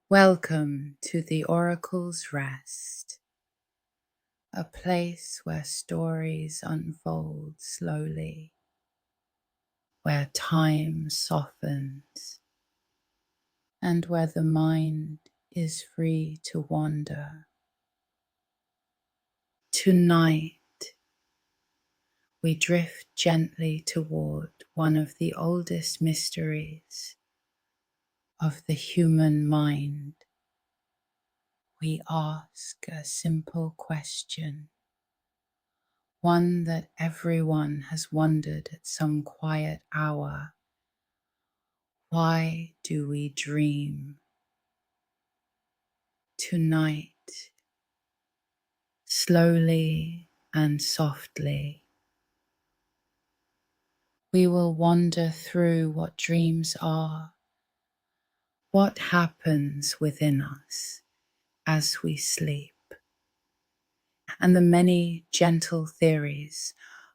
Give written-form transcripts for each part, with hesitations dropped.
Welcome to the Oracle's Rest, a place where stories unfold slowly, where time softens, and where the mind is free to wander. Tonight, we drift gently toward one of the oldest mysteries of the human mind. We ask a simple question, one that everyone has wondered at some quiet hour. Why do we dream? Tonight, slowly and softly, we will wander through what dreams are, what happens within us as we sleep, and the many gentle theories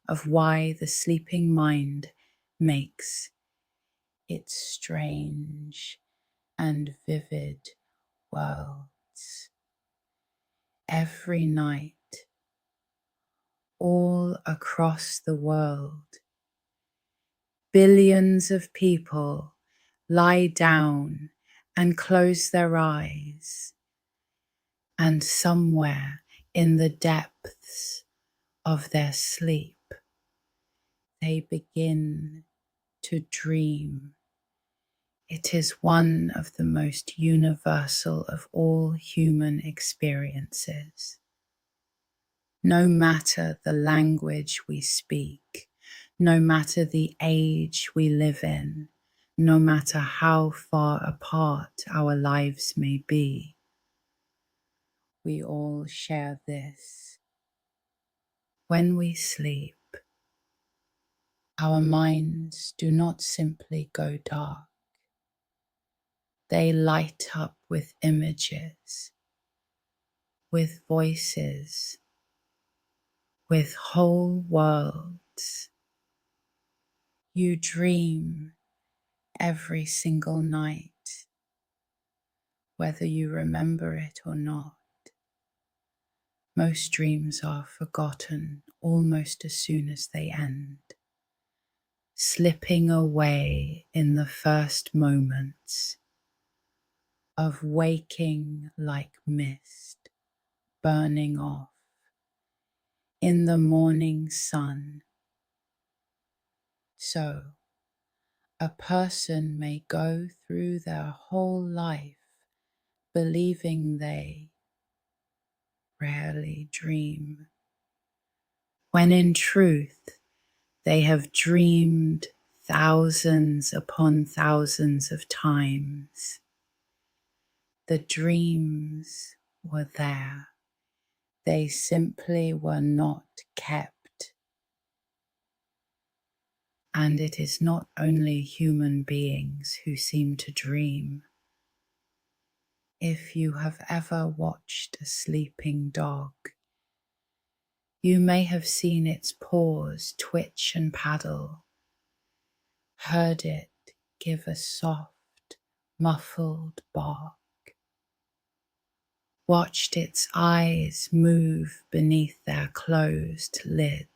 of why the sleeping mind makes its strange and vivid worlds. Every night, all across the world, billions of people lie down and close their eyes, and somewhere in the depths of their sleep, they begin to dream. It is one of the most universal of all human experiences. No matter the language we speak, no matter the age we live in, no matter how far apart our lives may be, we all share this. When we sleep, our minds do not simply go dark. They light up with images, with voices, with whole worlds. You dream every single night, whether you remember it or not. Most dreams are forgotten almost as soon as they end, slipping away in the first moments of waking like mist, burning off in the morning sun. So, a person may go through their whole life believing they rarely dream, when in truth they have dreamed thousands upon thousands of times. The dreams were there. They simply were not kept. And it is not only human beings who seem to dream. If you have ever watched a sleeping dog, you may have seen its paws twitch and paddle, heard it give a soft, muffled bark, watched its eyes move beneath their closed lids.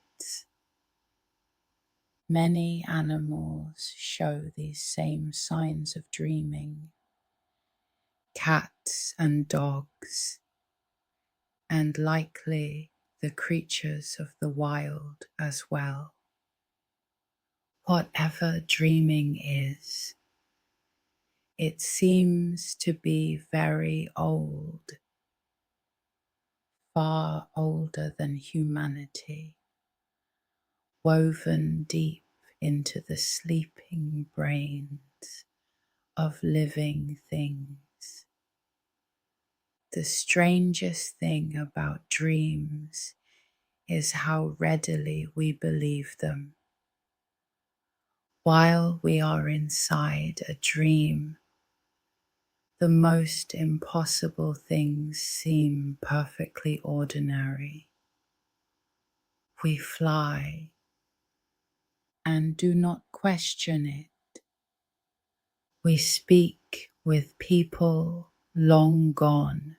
Many animals show these same signs of dreaming. Cats and dogs, and likely the creatures of the wild as well. Whatever dreaming is, it seems to be very old, far older than humanity, woven deep into the sleeping brains of living things. The strangest thing about dreams is how readily we believe them. While we are inside a dream, the most impossible things seem perfectly ordinary. We fly and do not question it. We speak with people long gone,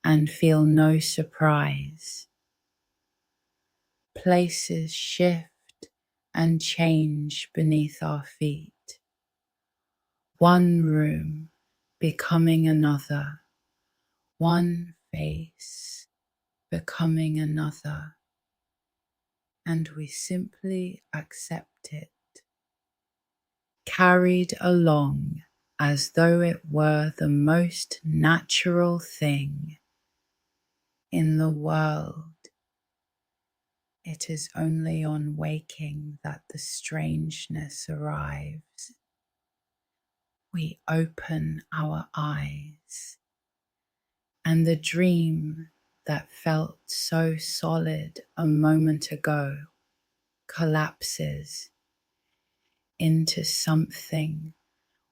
and feel no surprise. Places shift and change beneath our feet. One room becoming another, one face becoming another, and we simply accept it, carried along as though it were the most natural thing in the world. It is only on waking that the strangeness arrives. We open our eyes, and the dream that felt so solid a moment ago collapses into something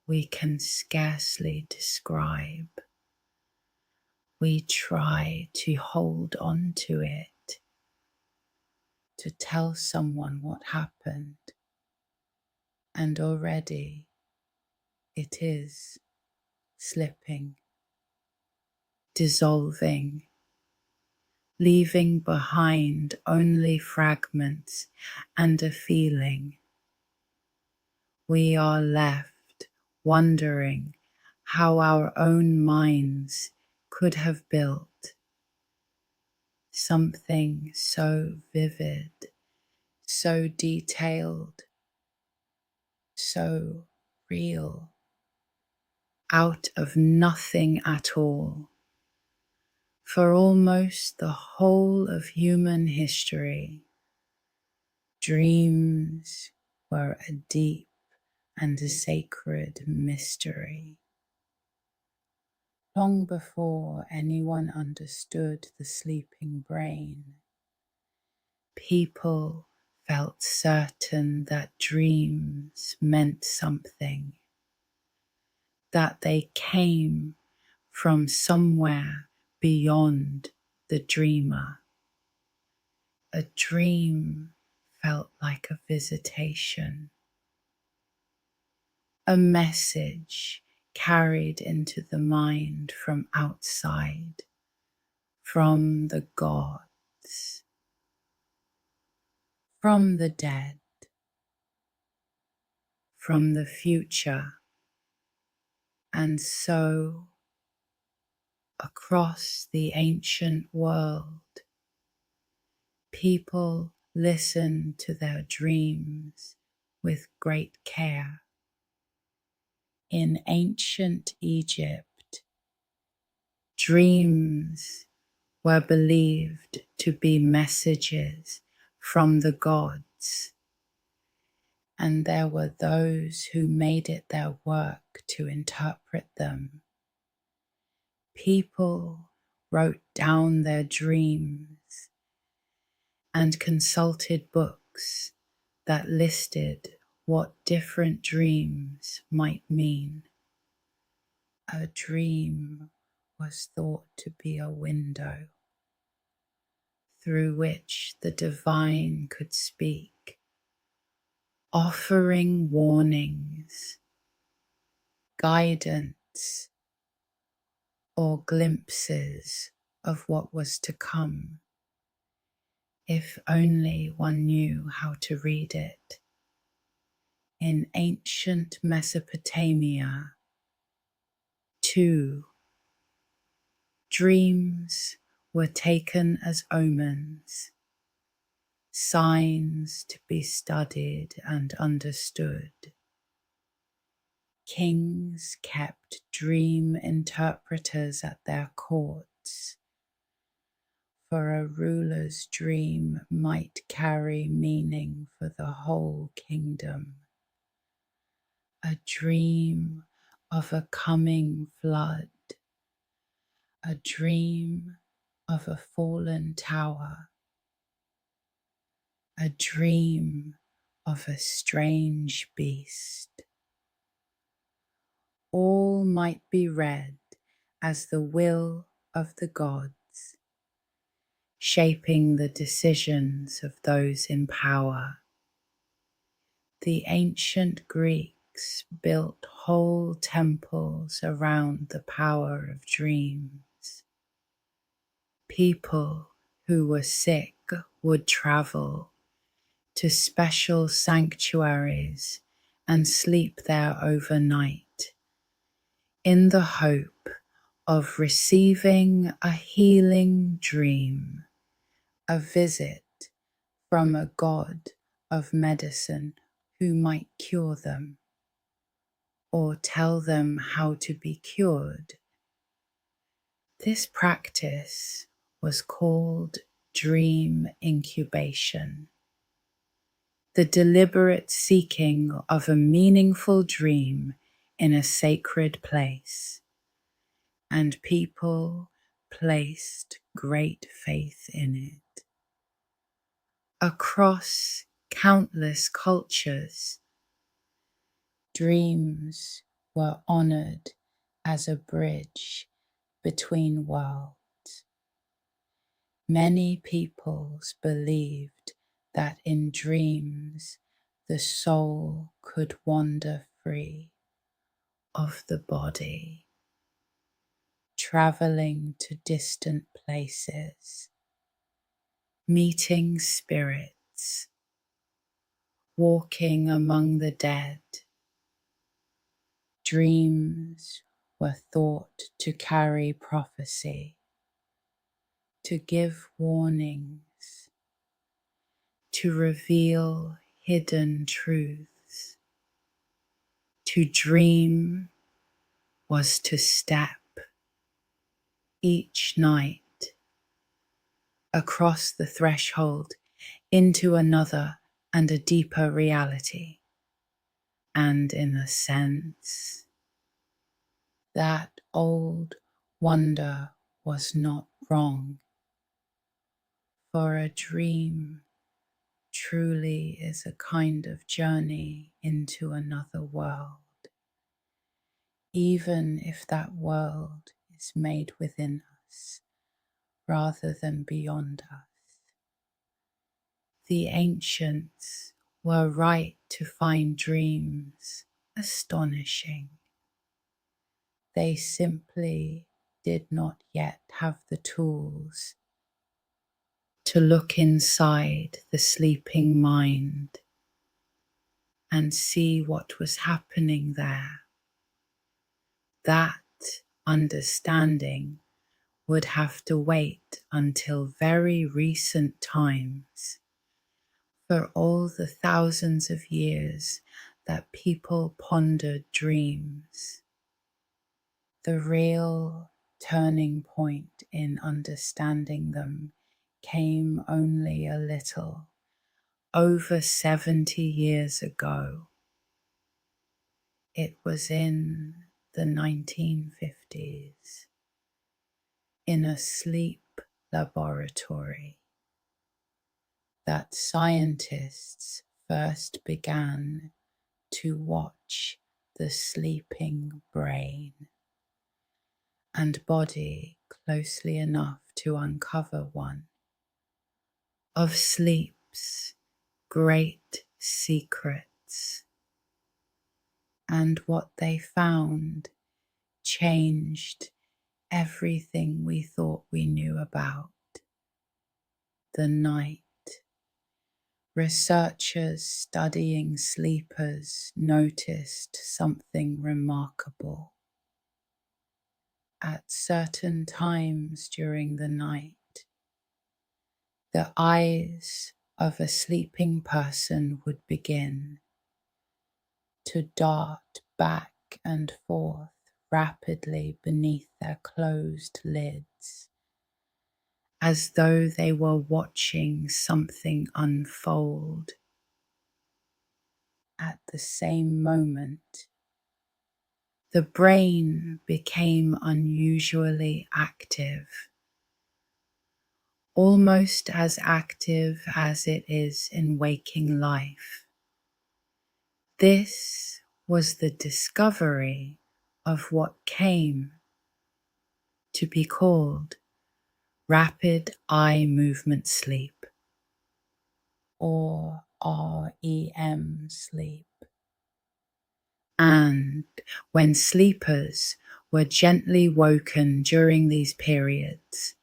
we can scarcely describe. We try to hold on to it, to tell someone what happened, and already it is slipping, dissolving, leaving behind only fragments and a feeling. We are left wondering how our own minds could have built something so vivid, so detailed, so real, out of nothing at all. For almost the whole of human history, dreams were a deep and a sacred mystery. Long before anyone understood the sleeping brain, people felt certain that dreams meant something, that they came from somewhere beyond the dreamer. A dream felt like a visitation, a message carried into the mind from outside, from the gods, from the dead, from the future. And so, across the ancient world, people listen to their dreams with great care. In ancient Egypt, dreams were believed to be messages from the gods, and there were those who made it their work to interpret them. People wrote down their dreams and consulted books that listed what different dreams might mean. A dream was thought to be a window through which the divine could speak, offering warnings, guidance, or glimpses of what was to come, if only one knew how to read it. In ancient Mesopotamia, too, dreams were taken as omens, signs to be studied and understood. Kings kept dream interpreters at their courts, for a ruler's dream might carry meaning for the whole kingdom. A dream of a coming flood, a dream of a fallen tower, a dream of a strange beast. All might be read as the will of the gods, shaping the decisions of those in power. The ancient Greeks Greeks built whole temples around the power of dreams. People who were sick would travel to special sanctuaries and sleep there overnight in the hope of receiving a healing dream, a visit from a god of medicine who might cure them or tell them how to be cured. This practice was called dream incubation, the deliberate seeking of a meaningful dream in a sacred place, and people placed great faith in it. Across countless cultures, dreams were honored as a bridge between worlds. Many peoples believed that in dreams the soul could wander free of the body, traveling to distant places, meeting spirits, walking among the dead. Dreams were thought to carry prophecy, to give warnings, to reveal hidden truths. To dream was to step each night across the threshold into another and a deeper reality. And in a sense, that old wonder was not wrong, for a dream truly is a kind of journey into another world, even if that world is made within us rather than beyond us. The ancients were right to find dreams astonishing. They simply did not yet have the tools to look inside the sleeping mind and see what was happening there. That understanding would have to wait until very recent times. For all the thousands of years that people pondered dreams, the real turning point in understanding them came only a little over 70 years ago. It was in the 1950s, in a sleep laboratory, that scientists first began to watch the sleeping brain and body closely enough to uncover one of sleep's great secrets. And what they found changed everything we thought we knew about the night. Researchers studying sleepers noticed something remarkable. At certain times during the night, the eyes of a sleeping person would begin to dart back and forth rapidly beneath their closed lids, as though they were watching something unfold. At the same moment, the brain became unusually active, almost as active as it is in waking life. This was the discovery of what came to be called rapid eye movement sleep, or REM sleep. And when sleepers were gently woken during these periods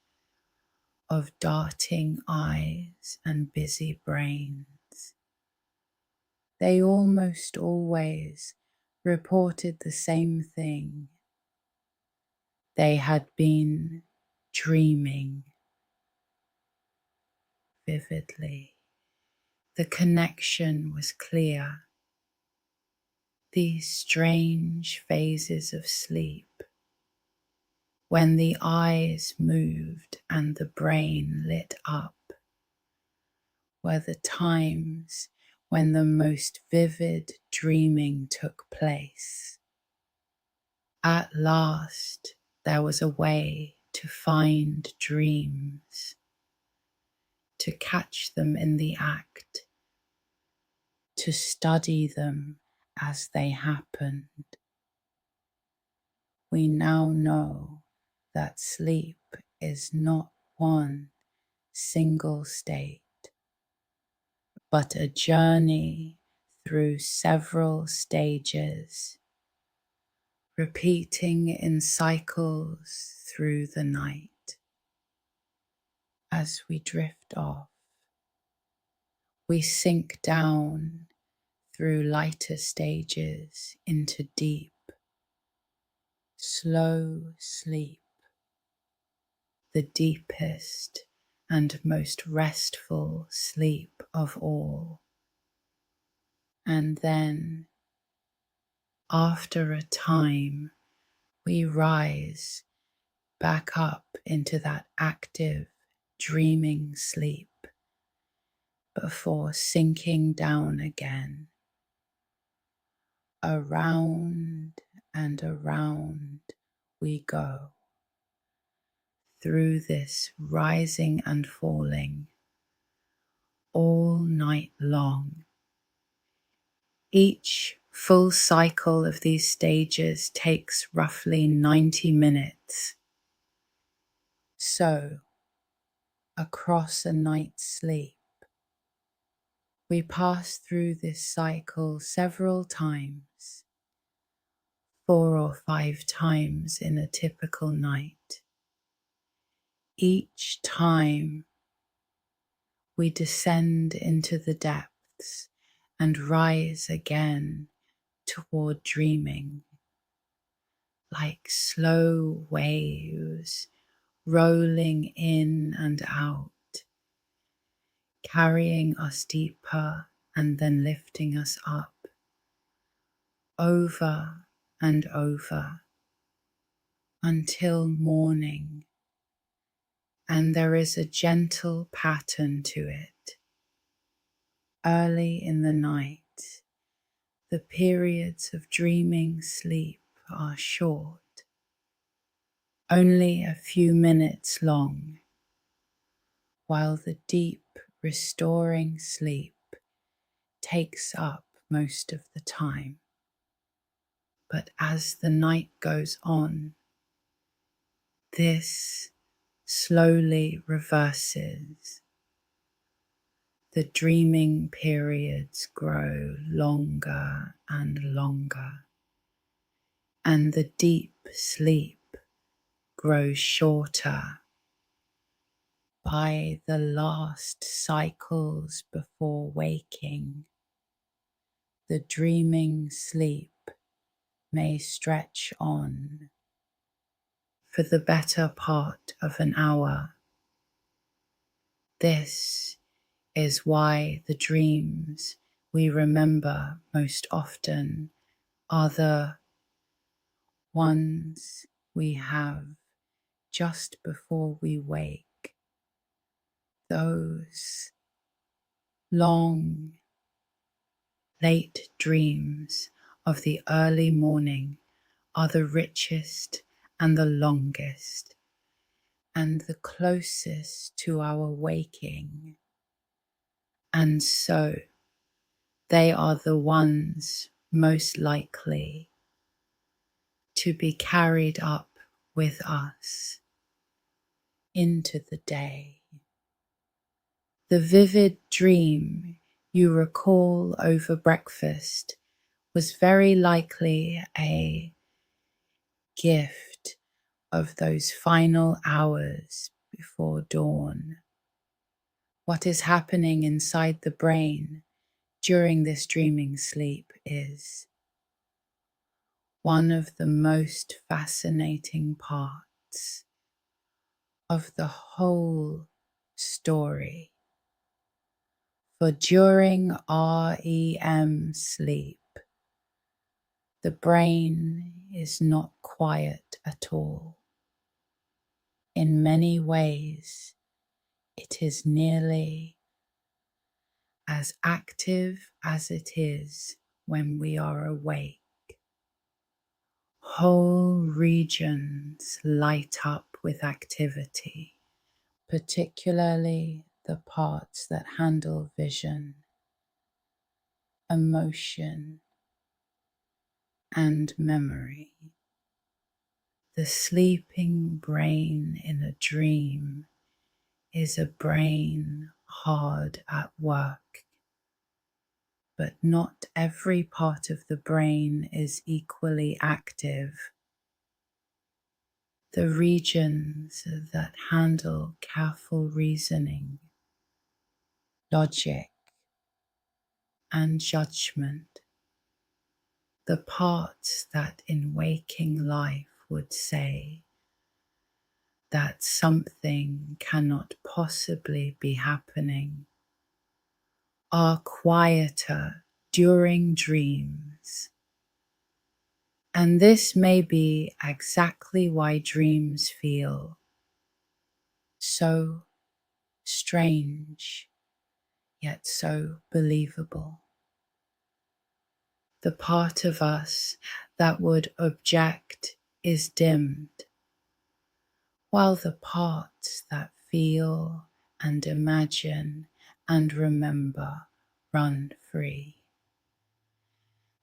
of darting eyes and busy brains, they almost always reported the same thing. They had been dreaming vividly. The connection was clear. These strange phases of sleep, when the eyes moved and the brain lit up, were the times when the most vivid dreaming took place. At last, there was a way to find dreams, to catch them in the act, to study them as they happened. We now know that sleep is not one single state, but a journey through several stages, repeating in cycles through the night. As we drift off, we sink down through lighter stages into deep, slow sleep, the deepest and most restful sleep of all. And then, after a time, we rise back up into that active, dreaming sleep before sinking down again. Around and around we go through this rising and falling all night long. Each full cycle of these stages takes roughly 90 minutes. So, across a night's sleep, we pass through this cycle several times, 4 or 5 times in a typical night. Each time we descend into the depths and rise again toward dreaming, like slow waves rolling in and out, carrying us deeper and then lifting us up, over and over, until morning. And there is a gentle pattern to it. Early in the night, the periods of dreaming sleep are short, only a few minutes long, while the deep, restoring sleep takes up most of the time. But as the night goes on, this slowly reverses. The dreaming periods grow longer and longer, and the deep sleep grows shorter. By the last cycles before waking, the dreaming sleep may stretch on for the better part of an hour. This is why the dreams we remember most often are the ones we have just before we wake. Those long, late dreams of the early morning are the richest and the longest, and the closest to our waking. And so they are the ones most likely to be carried up with us into the day. The vivid dream you recall over breakfast was very likely a gift of those final hours before dawn. What is happening inside the brain during this dreaming sleep is one of the most fascinating parts of the whole story. For during REM sleep, the brain is not quiet at all. In many ways, it is nearly as active as it is when we are awake. Whole regions light up with activity, particularly the parts that handle vision, emotion, and memory. The sleeping brain in a dream is a brain hard at work, but not every part of the brain is equally active. The regions that handle careful reasoning, logic, and judgment, the parts that in waking life would say that something cannot possibly be happening, are quieter during dreams. And this may be exactly why dreams feel so strange, yet so believable. The part of us that would object is dimmed, while the parts that feel and imagine and remember run free.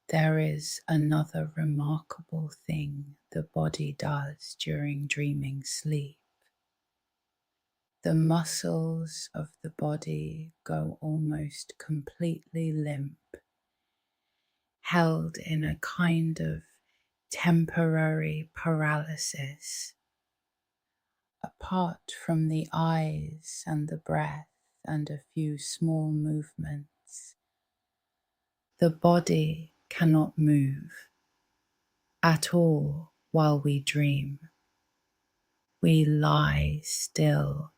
There is another remarkable thing the body does during dreaming sleep. The muscles of the body go almost completely limp, held in a kind of temporary paralysis. Apart from the eyes and the breath and a few small movements, the body cannot move at all while we dream. We lie still,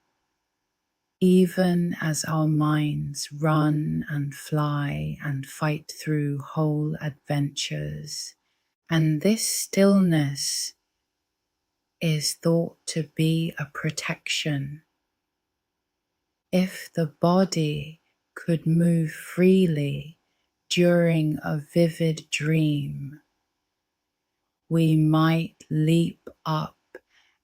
even as our minds run and fly and fight through whole adventures. And this stillness is thought to be a protection. If the body could move freely during a vivid dream, we might leap up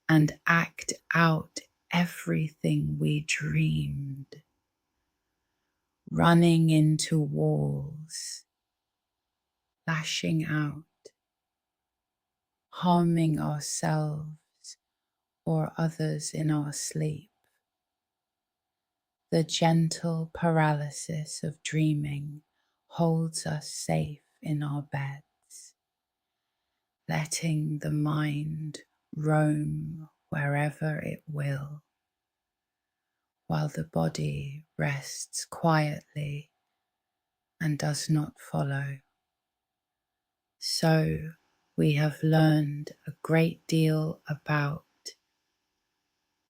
and act out everything we dreamed, running into walls, lashing out, harming ourselves or others in our sleep. The gentle paralysis of dreaming holds us safe in our beds, letting the mind roam wherever it will, while the body rests quietly and does not follow. So we have learned a great deal about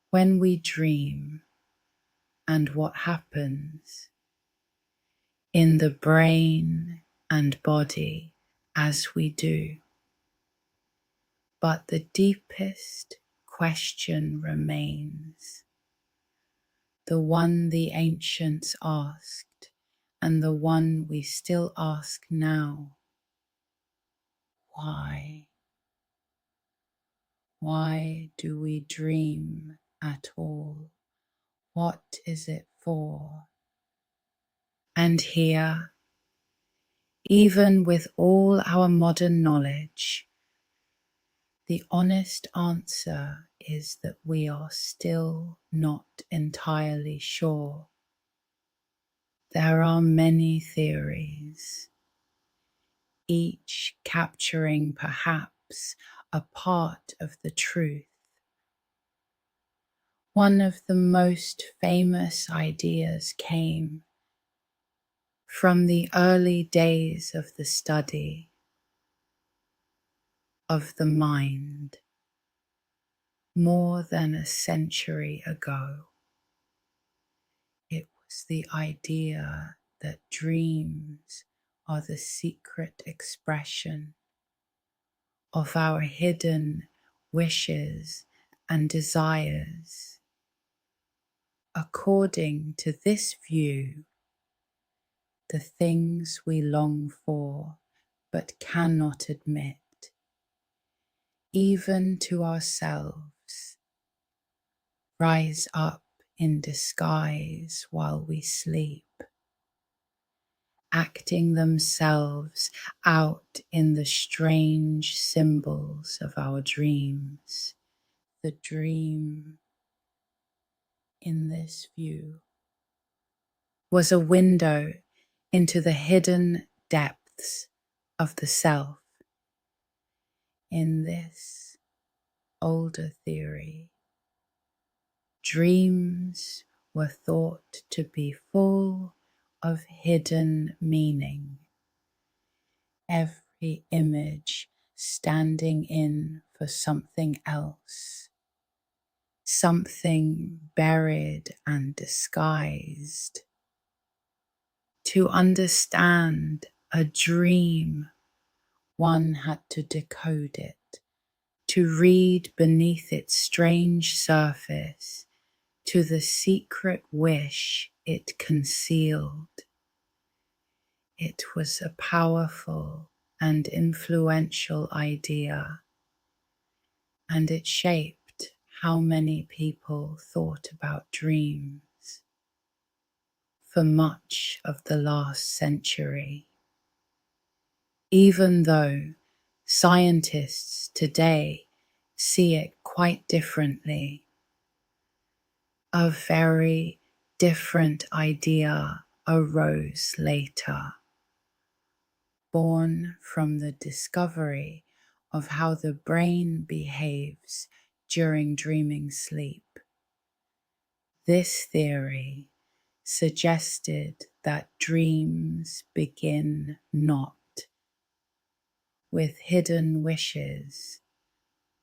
when we dream and what happens in the brain and body as we do. But the deepest question remains, the one the ancients asked and the one we still ask now. Why? Why do we dream at all? What is it for? And here, even with all our modern knowledge, the honest answer is that we are still not entirely sure. There are many theories, each capturing perhaps a part of the truth. One of the most famous ideas came from the early days of the study of the mind more than a century ago. It was the idea that dreams are the secret expression of our hidden wishes and desires. According to this view, the things we long for but cannot admit, even to ourselves, rise up in disguise while we sleep, acting themselves out in the strange symbols of our dreams. The dream, in this view, was a window into the hidden depths of the self. In this older theory, dreams were thought to be full of hidden meaning, every image standing in for something else, something buried and disguised. To understand a dream, one had to decode it, to read beneath its strange surface to the secret wish it concealed. It was a powerful and influential idea, and it shaped how many people thought about dreams for much of the last century. Even though scientists today see it quite differently, a very different idea arose later, born from the discovery of how the brain behaves during dreaming sleep. This theory suggested that dreams begin not with hidden wishes,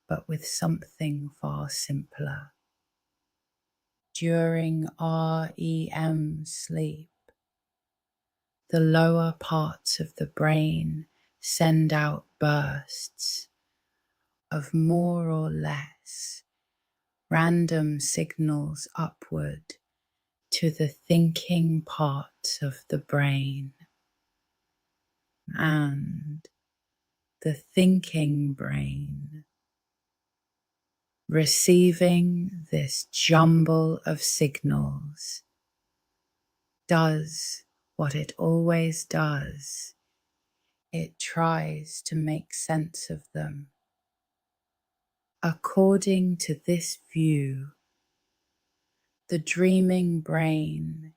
but with something far simpler. During REM sleep, the lower parts of the brain send out bursts of more or less random signals upward to the thinking parts of the brain, and the thinking brain, receiving this jumble of signals, does what it always does. It tries to make sense of them. According to this view, the dreaming brain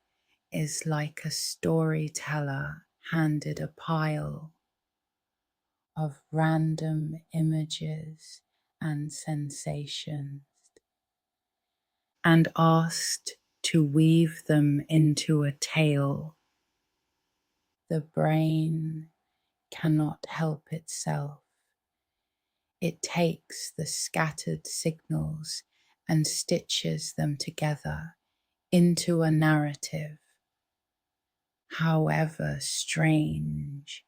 is like a storyteller handed a pile of random images and sensations and asked to weave them into a tale. The brain cannot help itself. It takes the scattered signals and stitches them together into a narrative, however strange,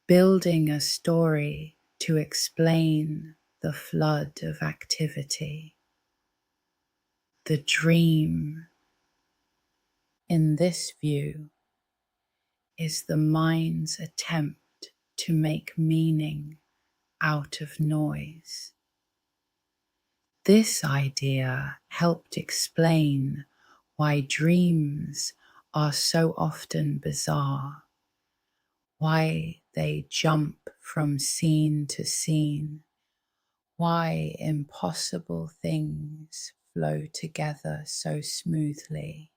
building a story to explain the flood of activity. The dream, in this view, is the mind's attempt to make meaning out of noise. This idea helped explain why dreams are so often bizarre, why they jump from scene to scene, why impossible things flow together so smoothly.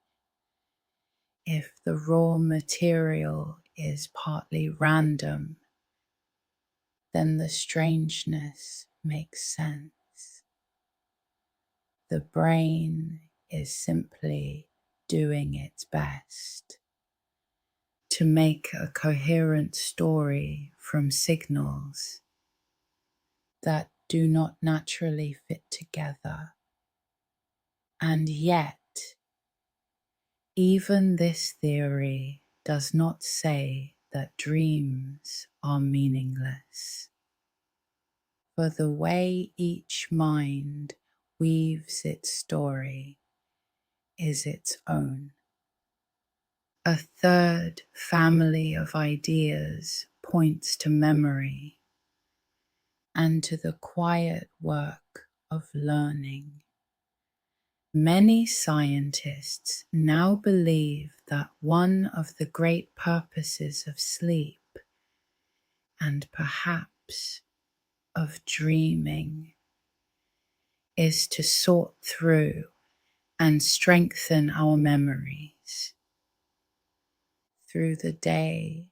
If the raw material is partly random, then the strangeness makes sense. The brain is simply doing its best to make a coherent story from signals that do not naturally fit together. And yet, even this theory does not say that dreams are meaningless. For the way each mind weaves its story is its own. A third family of ideas points to memory and to the quiet work of learning. Many scientists now believe that one of the great purposes of sleep, and perhaps of dreaming, is to sort through and strengthen our memories. Through the day,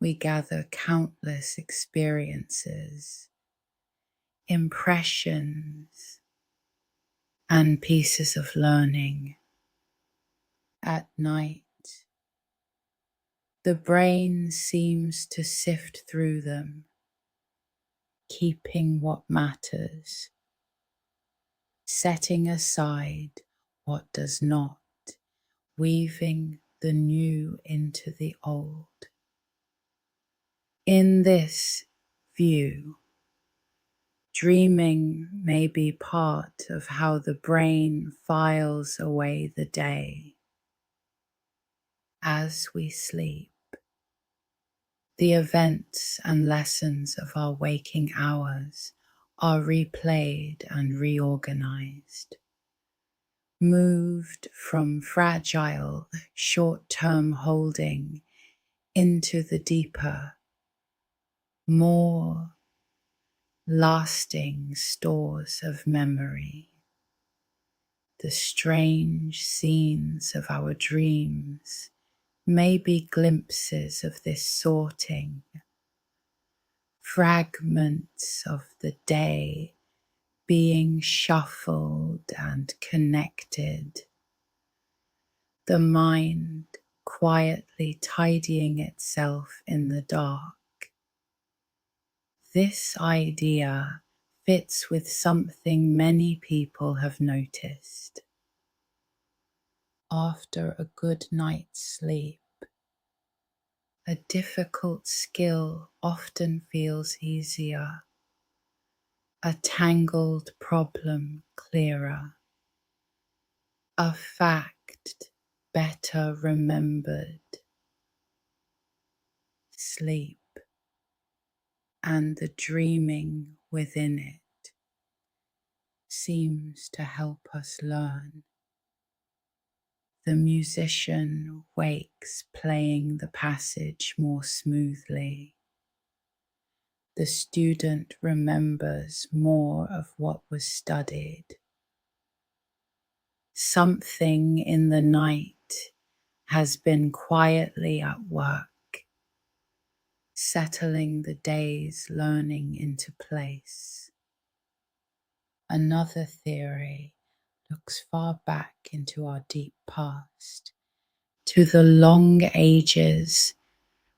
we gather countless experiences, impressions, and pieces of learning. At night, the brain seems to sift through them, keeping what matters, setting aside what does not, weaving the new into the old. In this view, dreaming may be part of how the brain files away the day. As we sleep, the events and lessons of our waking hours are replayed and reorganized, moved from fragile, short-term holding into the deeper, more lasting stores of memory. The strange scenes of our dreams may be glimpses of this sorting, fragments of the day being shuffled and connected, the mind quietly tidying itself in the dark. This idea fits with something many people have noticed. After a good night's sleep, a difficult skill often feels easier, a tangled problem clearer, a fact better remembered. Sleep and the dreaming within it seems to help us learn. The musician wakes playing the passage more smoothly. The student remembers more of what was studied. Something in the night has been quietly at work, settling the day's learning into place. Another theory looks far back into our deep past, to the long ages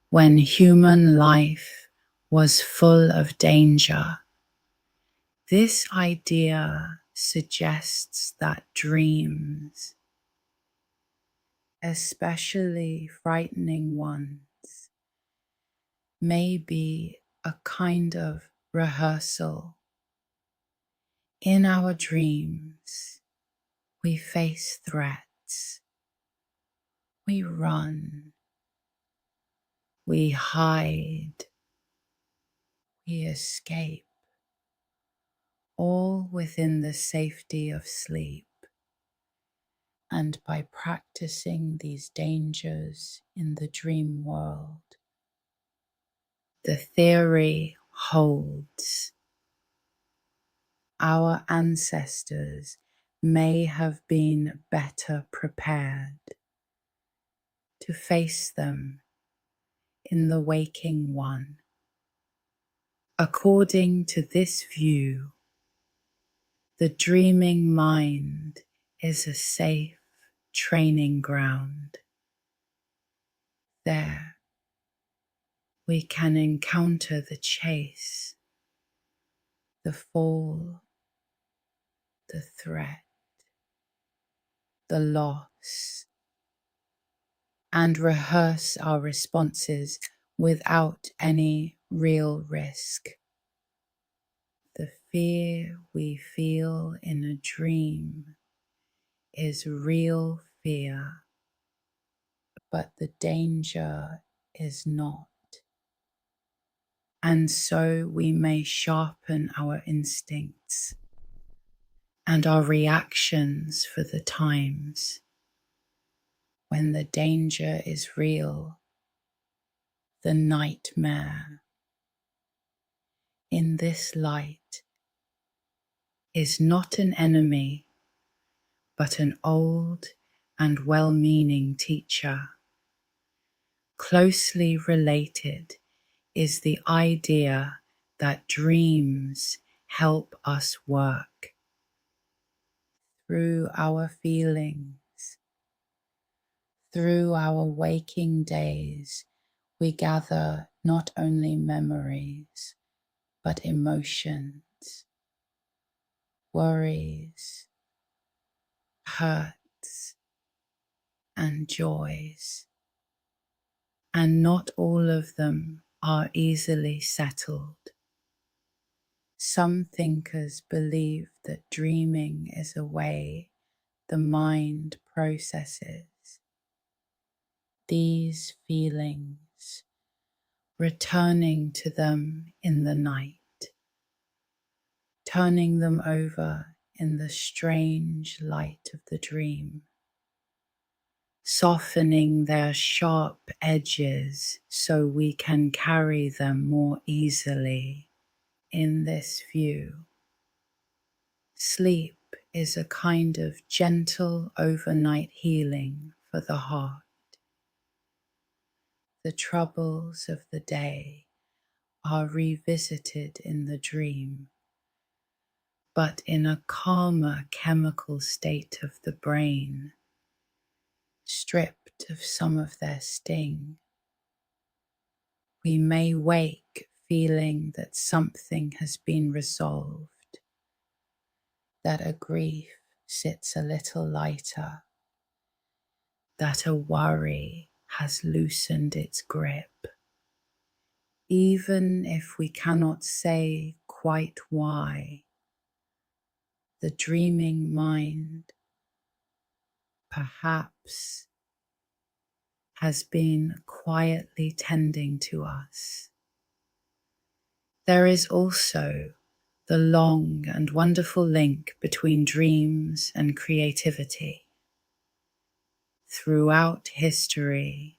when human life was full of danger. This idea suggests that dreams, especially frightening ones, may be a kind of rehearsal. In our dreams, we face threats, we run, we hide, we escape, all within the safety of sleep. And by practicing these dangers in the dream world, the theory holds. Our ancestors may have been better prepared to face them in the waking one. According to this view, the dreaming mind is a safe training ground. There, we can encounter the chase, the fall, the threat, the loss, and rehearse our responses without any real risk. The fear we feel in a dream is real fear, but the danger is not. And so we may sharpen our instincts and our reactions for the times when the danger is real, the nightmare. In this light is not an enemy, but an old and well-meaning teacher. Closely related is the idea that dreams help us work through our feelings. Through our waking days, we gather not only memories, but emotions, worries, hurts, and joys. And not all of them are easily settled. Some thinkers believe that dreaming is a way the mind processes these feelings, returning to them in the night, turning them over in the strange light of the dream, softening their sharp edges so we can carry them more easily. In this view, sleep is a kind of gentle overnight healing for the heart. The troubles of the day are revisited in the dream, but in a calmer chemical state of the brain, stripped of some of their sting. We may wake feeling that something has been resolved, that a grief sits a little lighter, that a worry has loosened its grip. Even if we cannot say quite why, the dreaming mind perhaps has been quietly tending to us. There is also the long and wonderful link between dreams and creativity. Throughout history,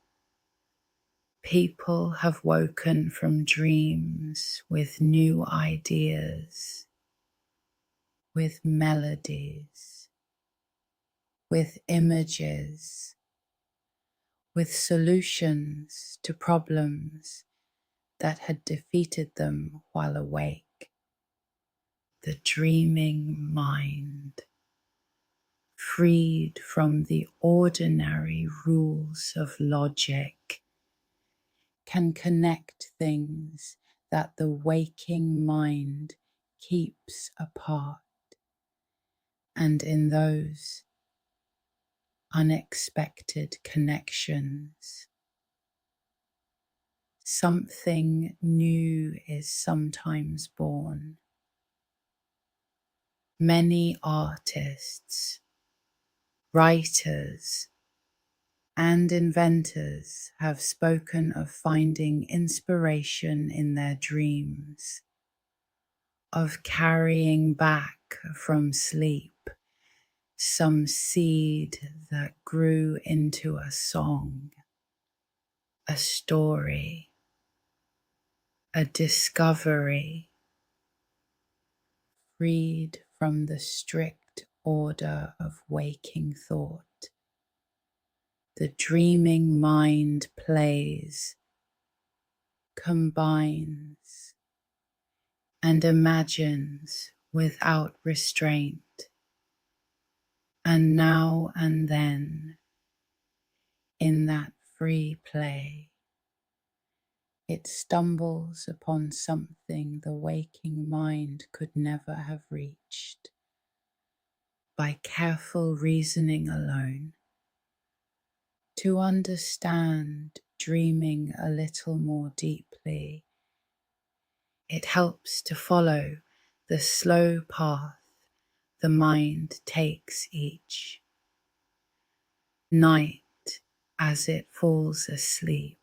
people have woken from dreams with new ideas, with melodies, with images, with solutions to problems that had defeated them while awake. The dreaming mind, freed from the ordinary rules of logic, can connect things that the waking mind keeps apart, and in those unexpected connections, something new is sometimes born. Many artists, writers, and inventors have spoken of finding inspiration in their dreams, of carrying back from sleep some seed that grew into a song, a story, a discovery, freed from the strict order of waking thought. The dreaming mind plays combines and imagines without restraint, and now and then, in that free play, it stumbles upon something the waking mind could never have reached. By careful reasoning alone, to understand dreaming a little more deeply, it helps to follow the slow path the mind takes each night as it falls asleep.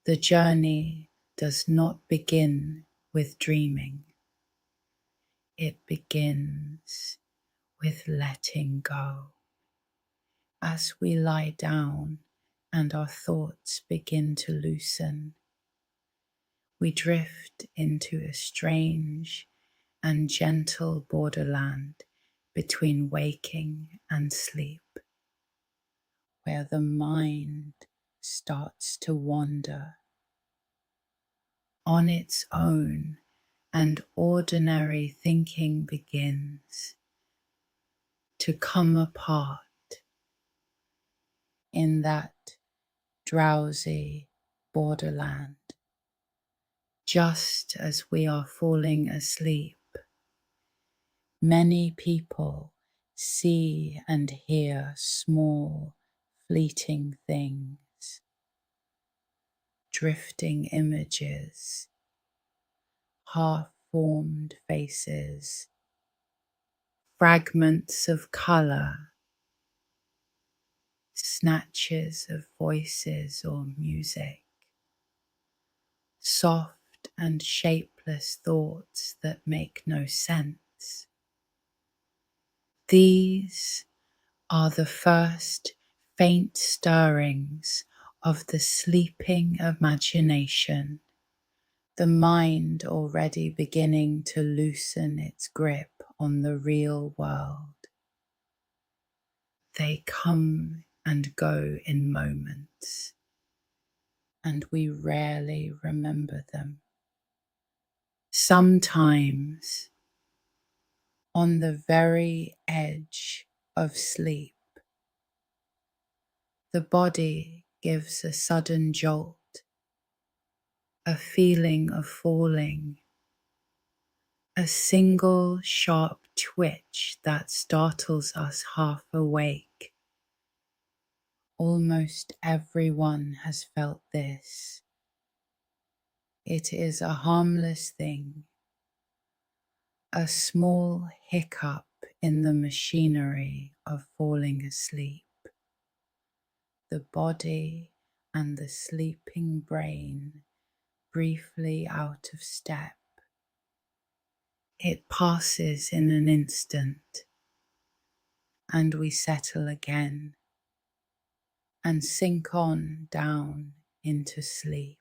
The journey does not begin with dreaming. It begins with letting go. As we lie down and our thoughts begin to loosen, we drift into a strange and gentle borderland between waking and sleep, where the mind starts to wander on its own and ordinary thinking begins to come apart in that drowsy borderland. Just as we are falling asleep, many people see and hear small, fleeting things, drifting images, half-formed faces, fragments of colour, snatches of voices or music, soft and shapeless thoughts that make no sense. These are the first faint stirrings of the sleeping imagination, the mind already beginning to loosen its grip on the real world. They come and go in moments, and we rarely remember them. Sometimes, on the very edge of sleep, the body gives a sudden jolt, a feeling of falling, a single sharp twitch that startles us half awake. Almost everyone has felt this. It is a harmless thing, a small hiccup in the machinery of falling asleep. The body and the sleeping brain briefly out of step. It passes in an instant, and we settle again and sink on down into sleep.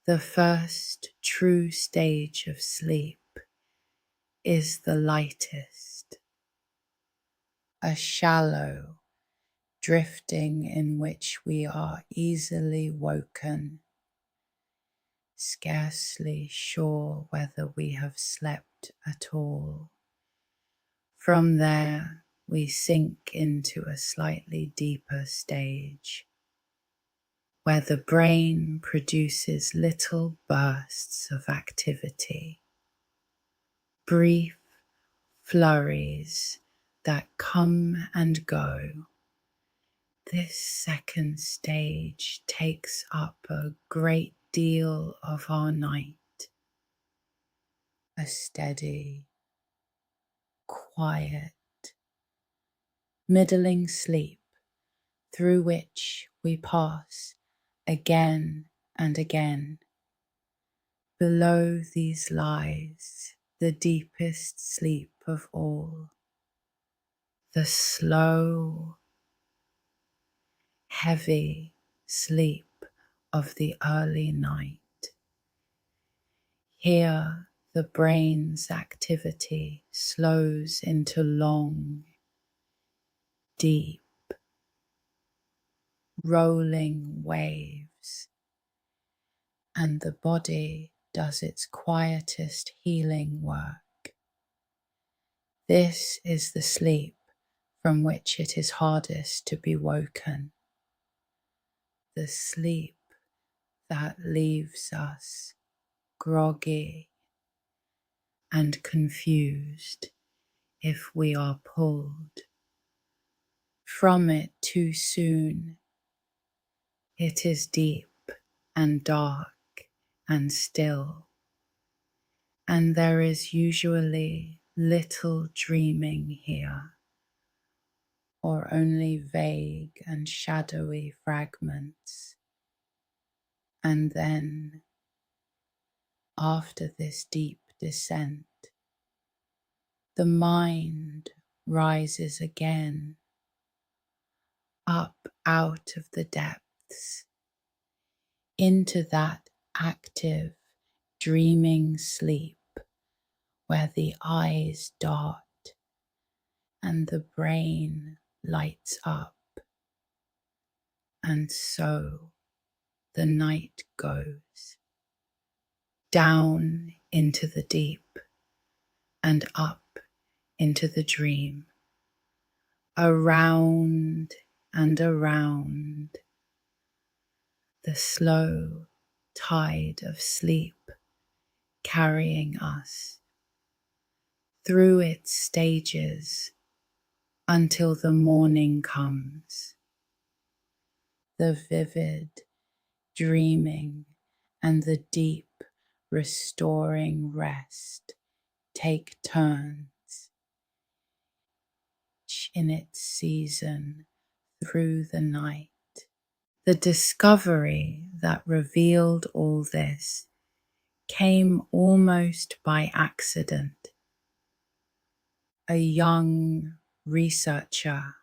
The first true stage of sleep is the lightest, a shallow drifting in which we are easily woken, scarcely sure whether we have slept at all. From there, we sink into a slightly deeper stage, where the brain produces little bursts of activity, brief flurries that come and go. This second stage takes up a great deal of our night, a steady, quiet, middling sleep through which we pass again and again. Below these lies the deepest sleep of all, the slow, heavy sleep of the early night. Here the brain's activity slows into long, deep, rolling waves leaves, and the body does its quietest healing work. This is the sleep from which it is hardest to be woken, the sleep that leaves us groggy and confused if we are pulled from it too soon. It is deep and dark and still, and there is usually little dreaming here, or only vague and shadowy fragments. And then, after this deep descent, the mind rises again, up out of the depths, into that active, dreaming sleep where the eyes dart and the brain lights up. And so the night goes down into the deep and up into the dream, around and around, the slow tide of sleep carrying us through its stages until the morning comes. The vivid dreaming and the deep restoring rest take turns, each in its season through the night. The discovery that revealed all this came almost by accident. A young researcher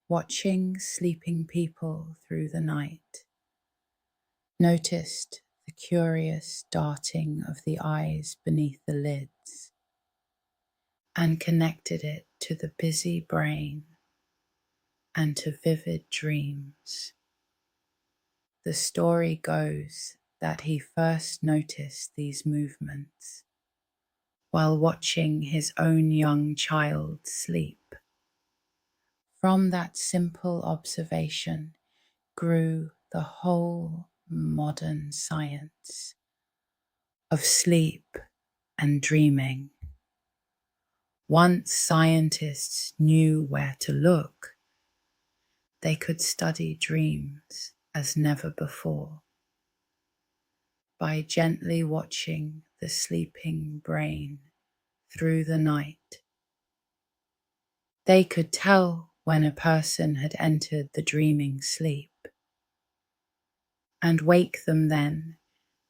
watching sleeping people through the night noticed the curious darting of the eyes beneath the lids and connected it to the busy brain and to vivid dreams. The story goes that he first noticed these movements while watching his own young child sleep. From that simple observation grew the whole modern science of sleep and dreaming. Once scientists knew where to look, they could study dreams as never before. By gently watching the sleeping brain through the night, they could tell when a person had entered the dreaming sleep and wake them then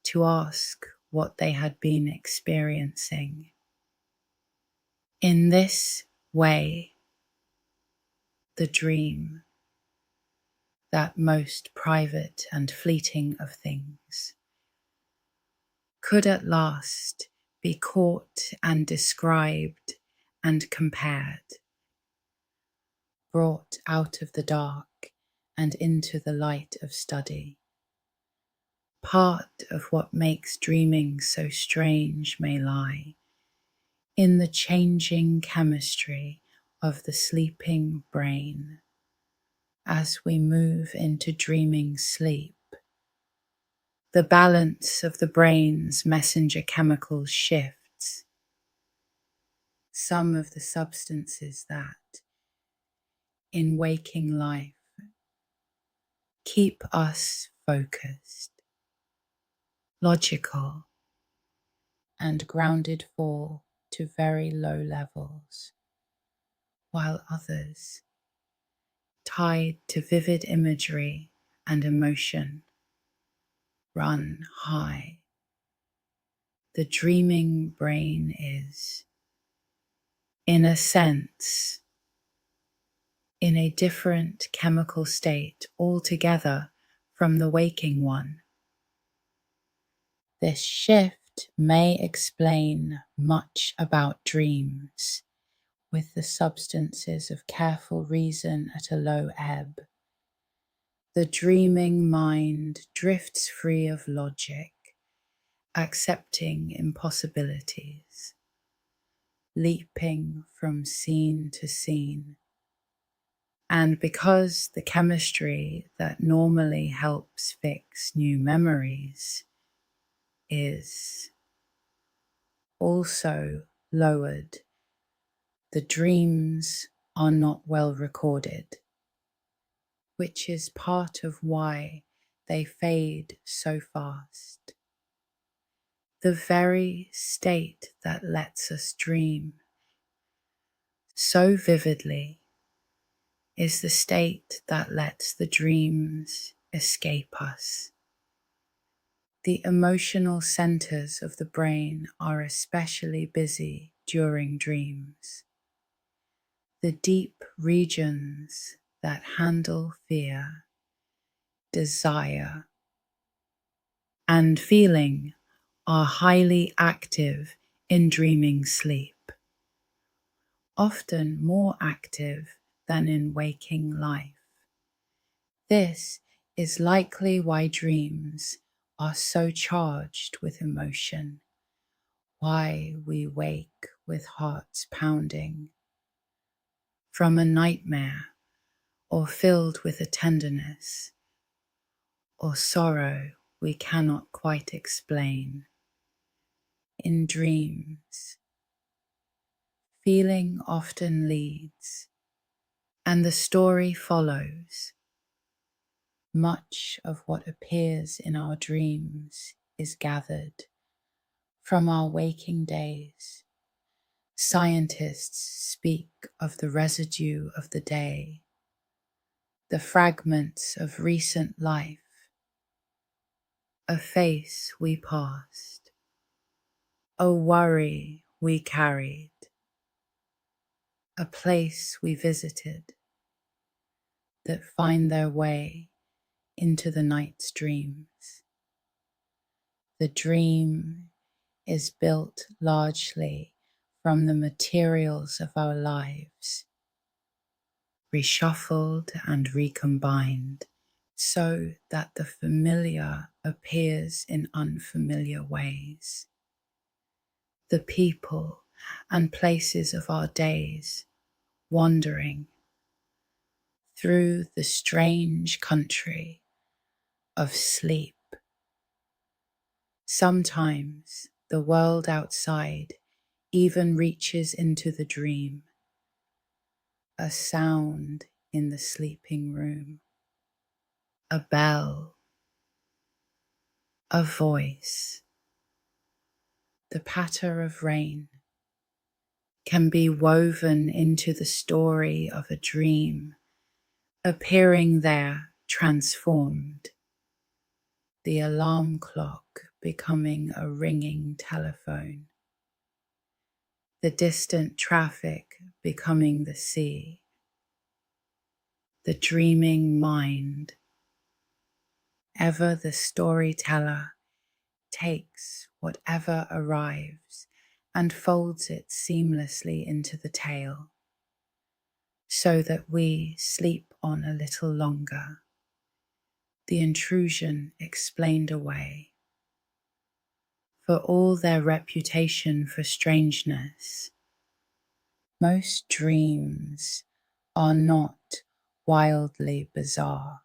to ask what they had been experiencing. In this way, the dream, that most private and fleeting of things, could at last be caught and described and compared, brought out of the dark and into the light of study. Part of what makes dreaming so strange may lie in the changing chemistry of the sleeping brain. As we move into dreaming sleep, the balance of the brain's messenger chemicals shifts. Some of the substances that, in waking life, keep us focused, logical, and grounded fall to very low levels, while others, tied to vivid imagery and emotion, run high. The dreaming brain is, in a sense, in a different chemical state altogether from the waking one. This shift may explain much about dreams, with the substances of careful reason at a low ebb, The dreaming mind drifts free of logic, accepting impossibilities, leaping from scene to scene. And because the chemistry that normally helps fix new memories is also lowered, the dreams are not well recorded, which is part of why they fade so fast. The very state that lets us dream so vividly is the state that lets the dreams escape us. The emotional centers of the brain are especially busy during dreams. The deep regions that handle fear, desire, and feeling are highly active in dreaming sleep, often more active than in waking life. This is likely why dreams are so charged with emotion, why we wake with hearts pounding from a nightmare, or filled with a tenderness or sorrow we cannot quite explain. In dreams, feeling often leads, and the story follows. Much of what appears in our dreams is gathered from our waking days. Scientists speak of the residue of the day, the fragments of recent life, a face we passed, a worry we carried, a place we visited, that find their way into the night's dreams. The dream is built largely from the materials of our lives, reshuffled and recombined, so that the familiar appears in unfamiliar ways. The people and places of our days wandering through the strange country of sleep. Sometimes the world outside even reaches into the dream, a sound in the sleeping room, a bell, a voice, the patter of rain can be woven into the story of a dream, appearing there transformed, the alarm clock becoming a ringing telephone, the distant traffic becoming the sea, the dreaming mind. Ever the storyteller takes whatever arrives and folds it seamlessly into the tale, so that we sleep on a little longer, the intrusion explained away. For all their reputation for strangeness, most dreams are not wildly bizarre.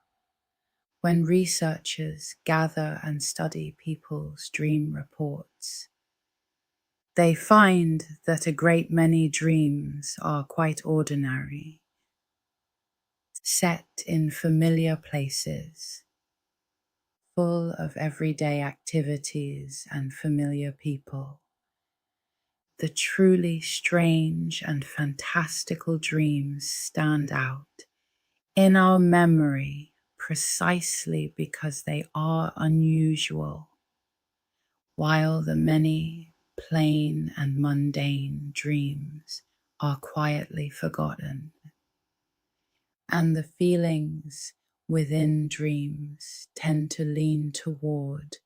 When researchers gather and study people's dream reports, they find that a great many dreams are quite ordinary, set in familiar places, full of everyday activities and familiar people. The truly strange and fantastical dreams stand out in our memory precisely because they are unusual, while the many plain and mundane dreams are quietly forgotten. And the feelings within dreams tend to lean toward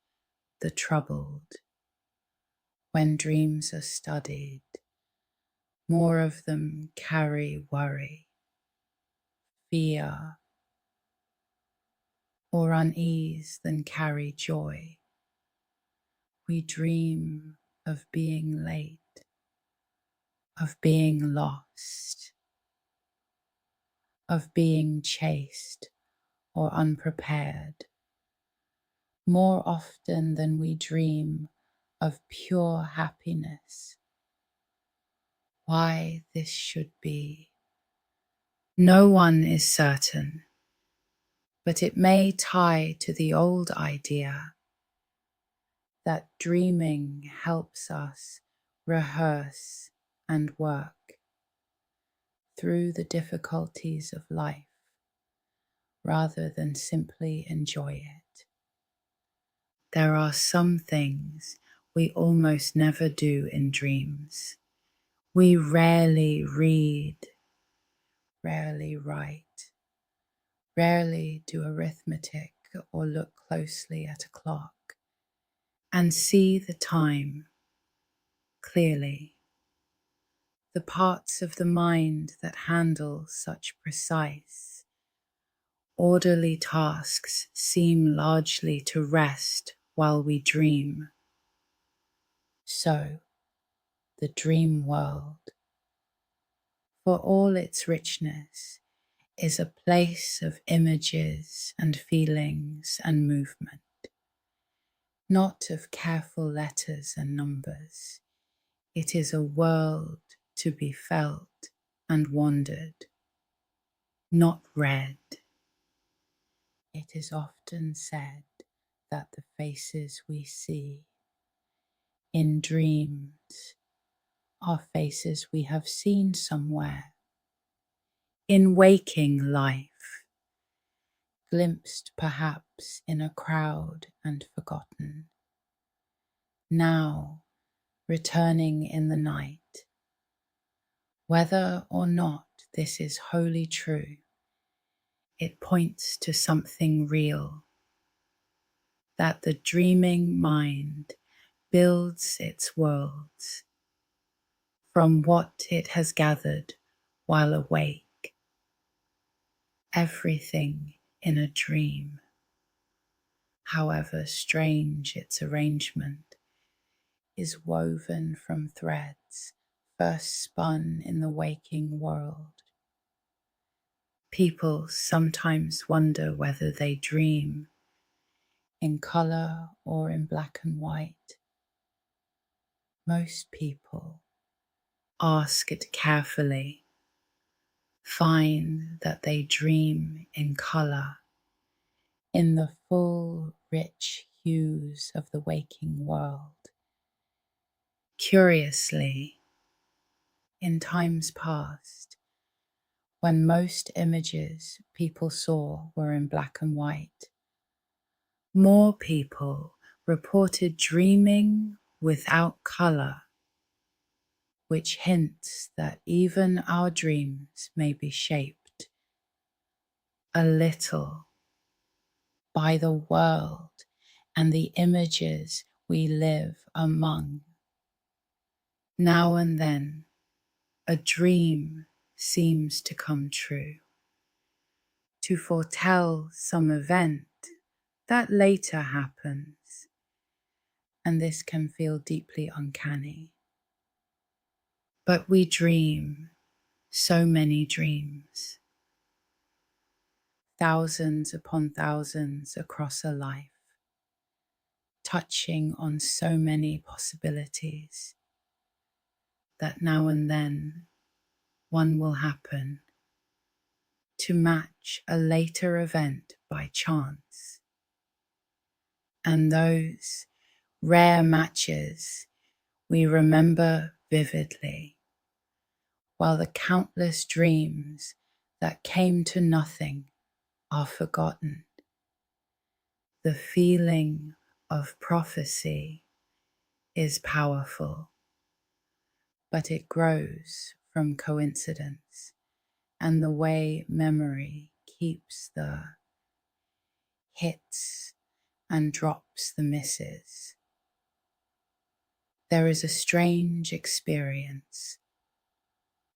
the troubled. When dreams are studied, more of them carry worry, fear, or unease than carry joy. We dream of being late, of being lost, of being chased or unprepared, more often than we dream of pure happiness. Why this should be, no one is certain, but it may tie to the old idea that dreaming helps us rehearse and work through the difficulties of life rather than simply enjoy it. There are some things we almost never do in dreams. We rarely read, rarely write, rarely do arithmetic or look closely at a clock and see the time clearly. The parts of the mind that handle such precise, orderly tasks seem largely to rest while we dream. So, the dream world, for all its richness, is a place of images and feelings and movement, not of careful letters and numbers. It is a world to be felt and wandered, not read. It is often said that the faces we see in dreams are faces we have seen somewhere in waking life, glimpsed perhaps in a crowd and forgotten, now returning in the night. Whether or not this is wholly true, it points to something real, that the dreaming mind builds its worlds from what it has gathered while awake. Everything in a dream, however strange its arrangement, is woven from threads first spun in the waking world. People sometimes wonder whether they dream in color or in black and white. Most people ask it carefully, find that they dream in color, in the full, rich hues of the waking world. Curiously, in times past, when most images people saw were in black and white, more people reported dreaming without color, which hints that even our dreams may be shaped a little by the world and the images we live among. Now and then, a dream seems to come true, to foretell some event that later happens, and this can feel deeply uncanny. But we dream so many dreams, thousands upon thousands across a life, touching on so many possibilities that now and then one will happen to match a later event by chance. And those rare matches we remember vividly, while the countless dreams that came to nothing are forgotten. The feeling of prophecy is powerful, but it grows from coincidence and the way memory keeps the hits and drops the misses. There is a strange experience,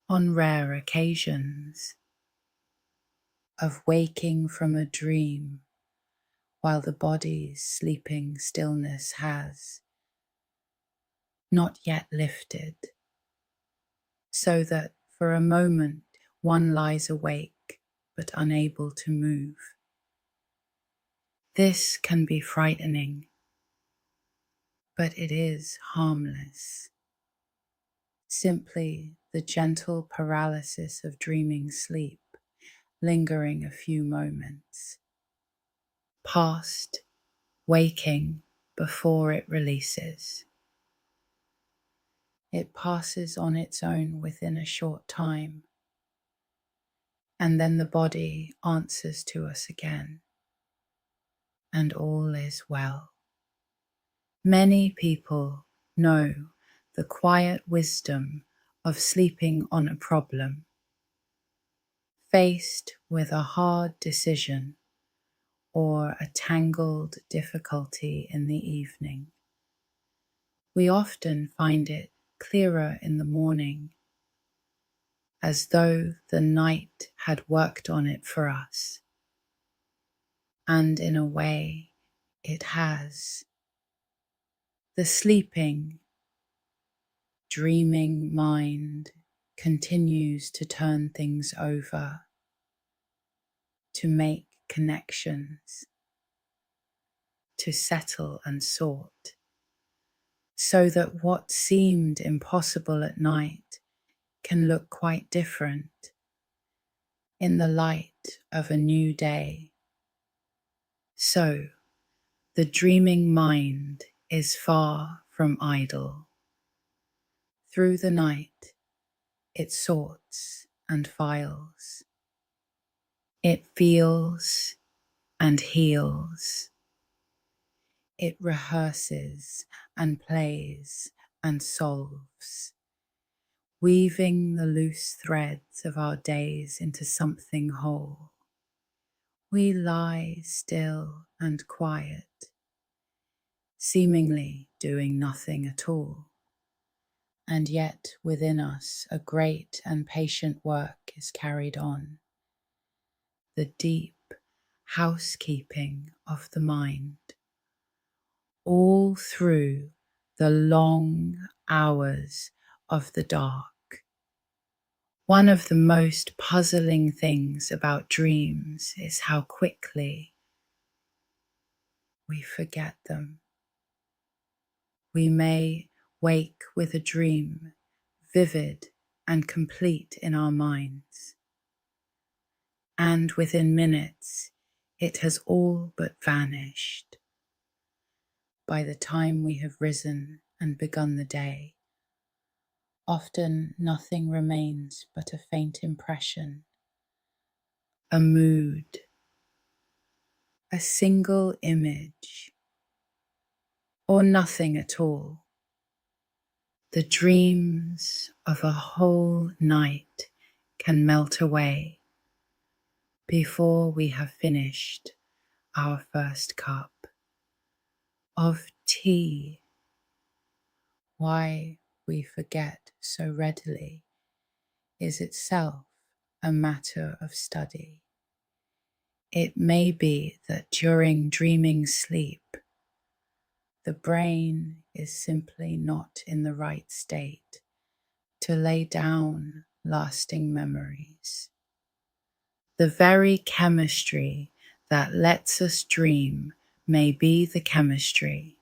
on rare occasions, of waking from a dream while the body's sleeping stillness has not yet lifted, so that for a moment one lies awake but unable to move. This can be frightening, but it is harmless. Simply the gentle paralysis of dreaming sleep, lingering a few moments, past waking before it releases. It passes on its own within a short time, and then the body answers to us again, and all is well. Many people know the quiet wisdom of sleeping on a problem. Faced with a hard decision or a tangled difficulty in the evening, we often find it clearer in the morning, as though the night had worked on it for us. And in a way, it has. The sleeping, dreaming mind continues to turn things over, to make connections, to settle and sort, so that what seemed impossible at night can look quite different in the light of a new day. So, the dreaming mind is far from idle. Through the night, it sorts and files. It feels and heals. It rehearses and plays and solves, weaving the loose threads of our days into something whole. We lie still and quiet, seemingly doing nothing at all. And yet within us a great and patient work is carried on. The deep housekeeping of the mind, all through the long hours of the dark. One of the most puzzling things about dreams is how quickly we forget them. We may wake with a dream, vivid and complete in our minds, and within minutes it has all but vanished. By the time we have risen and begun the day, often nothing remains but a faint impression, a mood, a single image, or nothing at all. The dreams of a whole night can melt away before we have finished our first cup of tea. Why we forget so readily is itself a matter of study. It may be that during dreaming sleep, the brain is simply not in the right state to lay down lasting memories. The very chemistry that lets us dream may be the chemistry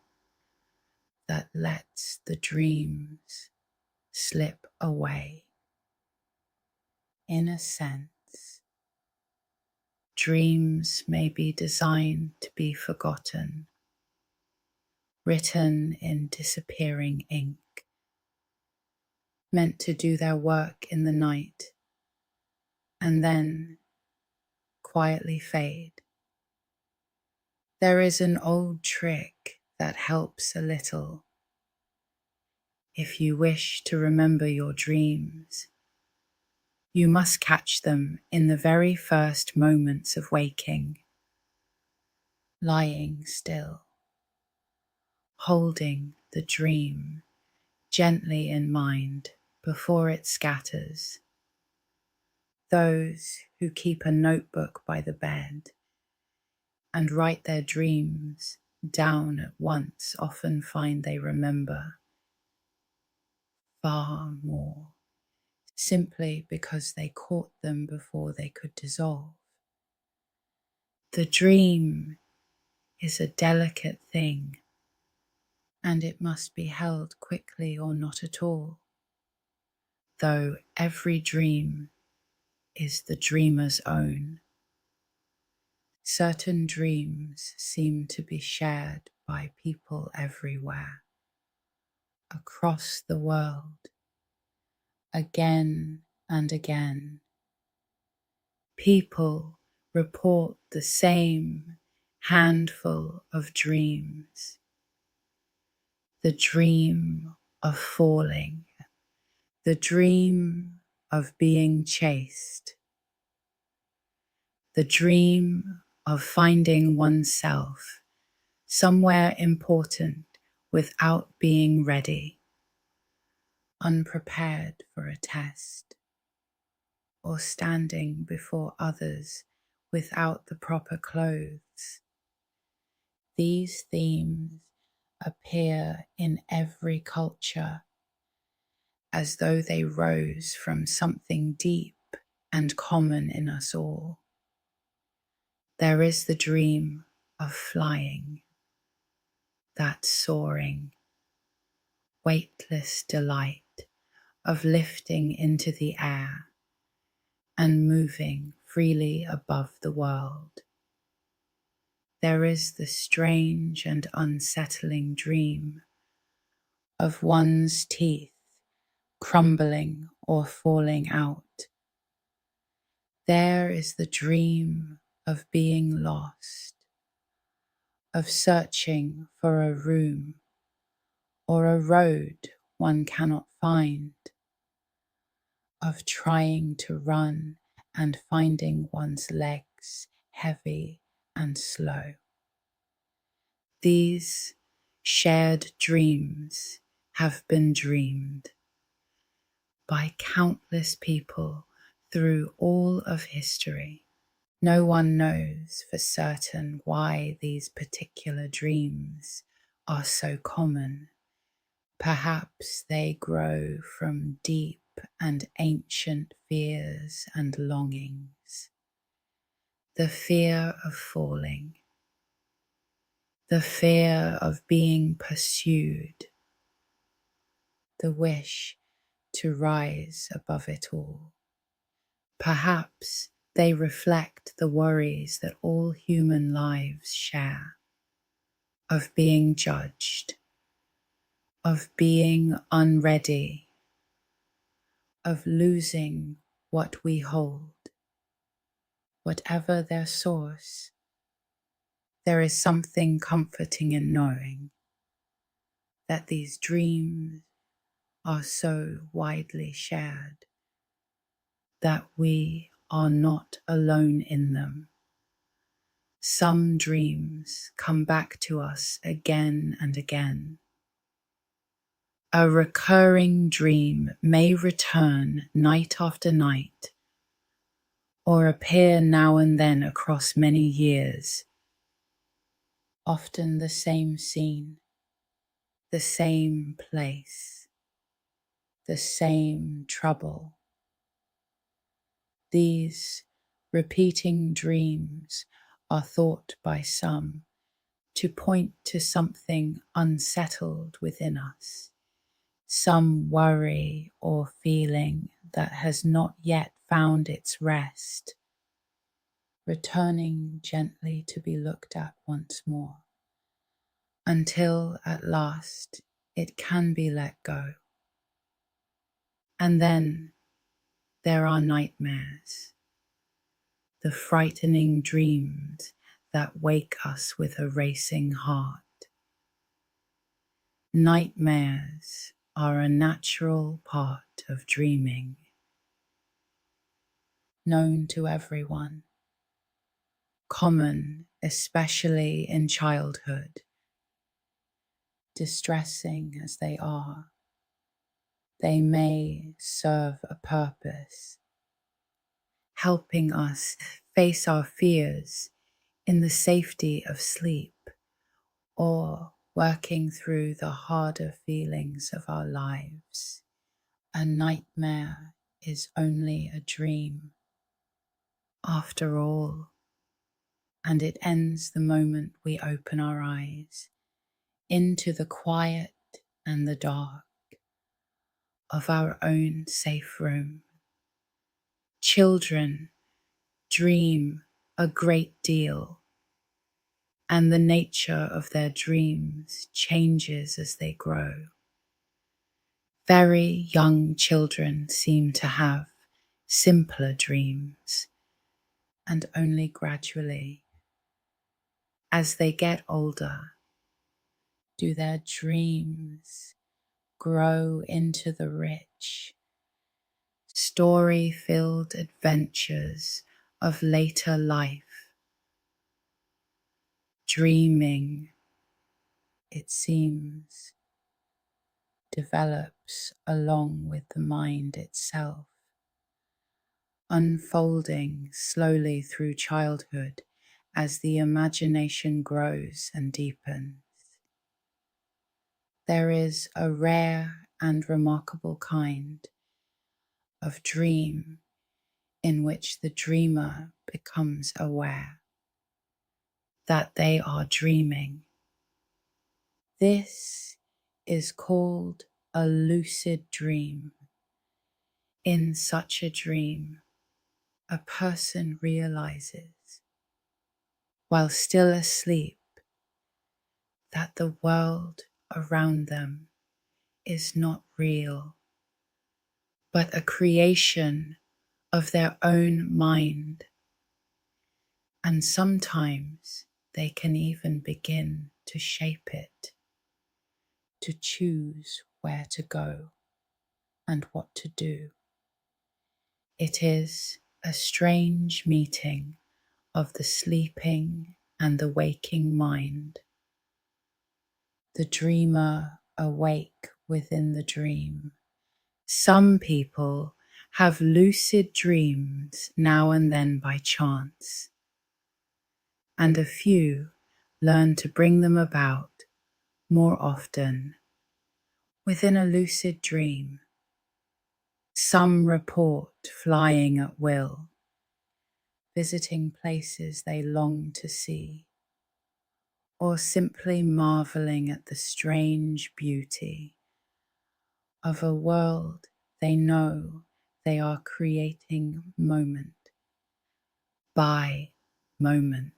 that lets the dreams slip away. In a sense, dreams may be designed to be forgotten, written in disappearing ink, meant to do their work in the night and then quietly fade. There is an old trick that helps a little. If you wish to remember your dreams, you must catch them in the very first moments of waking, lying still, holding the dream gently in mind before it scatters. Those who keep a notebook by the bed and write their dreams down at once often find they remember far more, simply because they caught them before they could dissolve. The dream is a delicate thing, and it must be held quickly or not at all, though every dream is the dreamer's own. Certain dreams seem to be shared by people everywhere, across the world, again and again. People report the same handful of dreams. The dream of falling, the dream of being chased, the dream of finding oneself somewhere important without being ready, unprepared for a test, or standing before others without the proper clothes. These themes appear in every culture as though they rose from something deep and common in us all. There is the dream of flying, that soaring, weightless delight of lifting into the air and moving freely above the world. There is the strange and unsettling dream of one's teeth crumbling or falling out. There is the dream of being lost, of searching for a room or a road one cannot find, of trying to run and finding one's legs heavy and slow. These shared dreams have been dreamed by countless people through all of history. No one knows for certain why these particular dreams are so common. Perhaps they grow from deep and ancient fears and longings. The fear of falling, the fear of being pursued, the wish to rise above it all. Perhaps they reflect the worries that all human lives share, of being judged, of being unready, of losing what we hold. Whatever their source, there is something comforting in knowing that these dreams are so widely shared that we are not alone in them. Some dreams come back to us again and again. A recurring dream may return night after night, or appear now and then across many years. Often the same scene, the same place, the same trouble. These repeating dreams are thought by some to point to something unsettled within us, some worry or feeling that has not yet found its rest, returning gently to be looked at once more, until at last it can be let go. And then there are nightmares, the frightening dreams that wake us with a racing heart. Nightmares are a natural part of dreaming, known to everyone, common especially in childhood. Distressing as they are, they may serve a purpose, helping us face our fears in the safety of sleep, or working through the harder feelings of our lives. A nightmare is only a dream, after all, and it ends the moment we open our eyes into the quiet and the dark of our own safe room. Children dream a great deal, and the nature of their dreams changes as they grow. Very young children seem to have simpler dreams, and only gradually, as they get older, do their dreams grow into the rich, story-filled adventures of later life. Dreaming, it seems, develops along with the mind itself, unfolding slowly through childhood as the imagination grows and deepens. There is a rare and remarkable kind of dream in which the dreamer becomes aware that they are dreaming. This is called a lucid dream. In such a dream, a person realizes, while still asleep, that the world around them is not real, but a creation of their own mind. And sometimes they can even begin to shape it, to choose where to go and what to do. It is a strange meeting of the sleeping and the waking mind, the dreamer awake within the dream. Some people have lucid dreams now and then by chance, and a few learn to bring them about more often within a lucid dream. Some report flying at will, visiting places they long to see, or simply marveling at the strange beauty of a world they know they are creating moment by moment.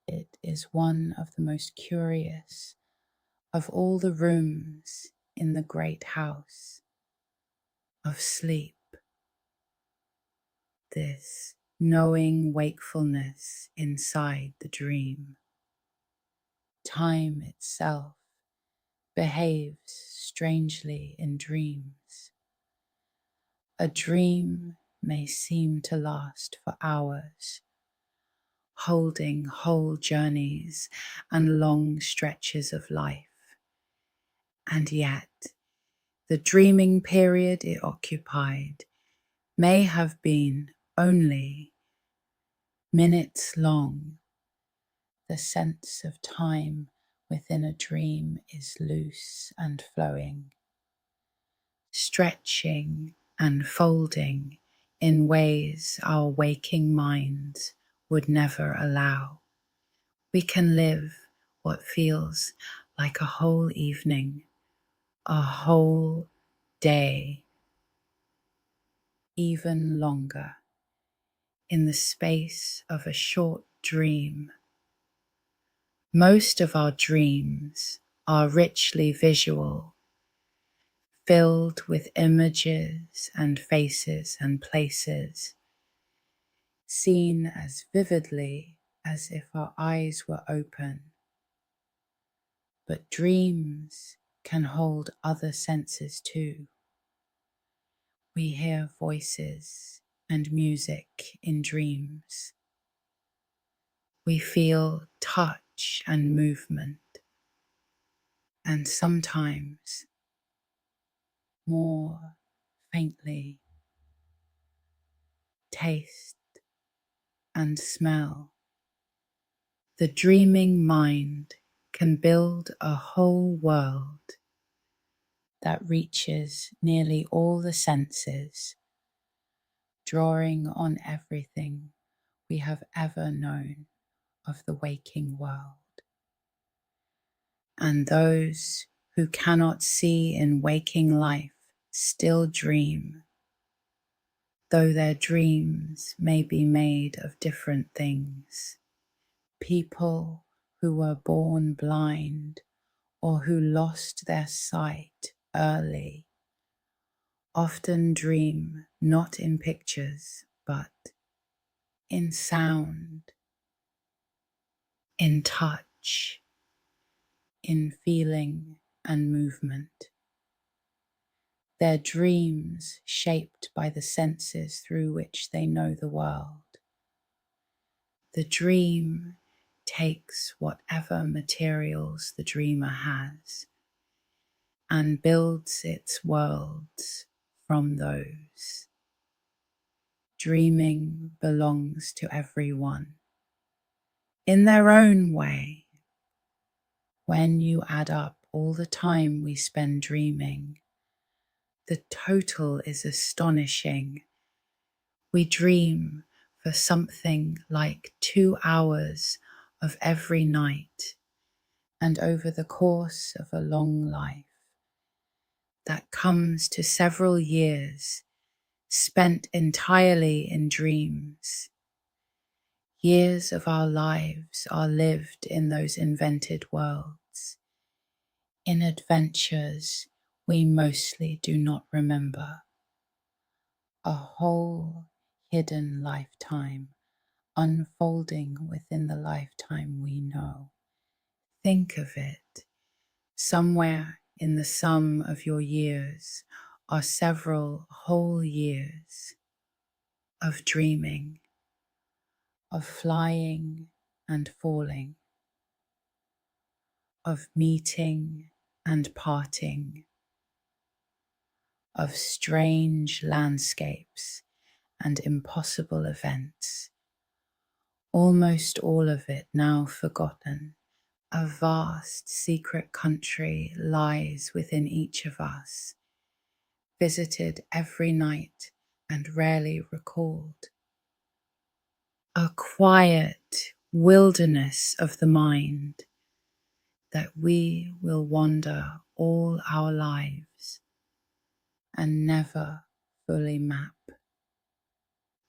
It is one of the most curious of all the rooms in the great house of sleep, this knowing wakefulness inside the dream. Time itself behaves strangely in dreams. A dream may seem to last for hours, holding whole journeys and long stretches of life. And yet, the dreaming period it occupied may have been only minutes long. The sense of time within a dream is loose and flowing, stretching and folding in ways our waking minds would never allow. We can live what feels like a whole evening, a whole day, even longer, in the space of a short dream. Most of our dreams are richly visual, filled with images and faces and places, seen as vividly as if our eyes were open. But dreams can hold other senses too. We hear voices and music in dreams. We feel touch and movement, and sometimes, more faintly, taste and smell. The dreaming mind can build a whole world that reaches nearly all the senses, drawing on everything we have ever known of the waking world. And those who cannot see in waking life still dream, though their dreams may be made of different things. People who were born blind or who lost their sight early often dream not in pictures but in sound, in touch, in feeling and movement. Their dreams shaped by the senses through which they know the world. The dream takes whatever materials the dreamer has and builds its worlds from those. Dreaming belongs to everyone in their own way. When you add up all the time we spend dreaming, the total is astonishing. We dream for something like 2 hours of every night, and over the course of a long life, that comes to several years spent entirely in dreams. Years of our lives are lived in those invented worlds, in adventures we mostly do not remember. A whole hidden lifetime unfolding within the lifetime we know. Think of it. Somewhere in the sum of your years are several whole years of dreaming, of flying and falling, of meeting and parting, of strange landscapes and impossible events, almost all of it now forgotten. A vast secret country lies within each of us, visited every night and rarely recalled. A quiet wilderness of the mind that we will wander all our lives and never fully map.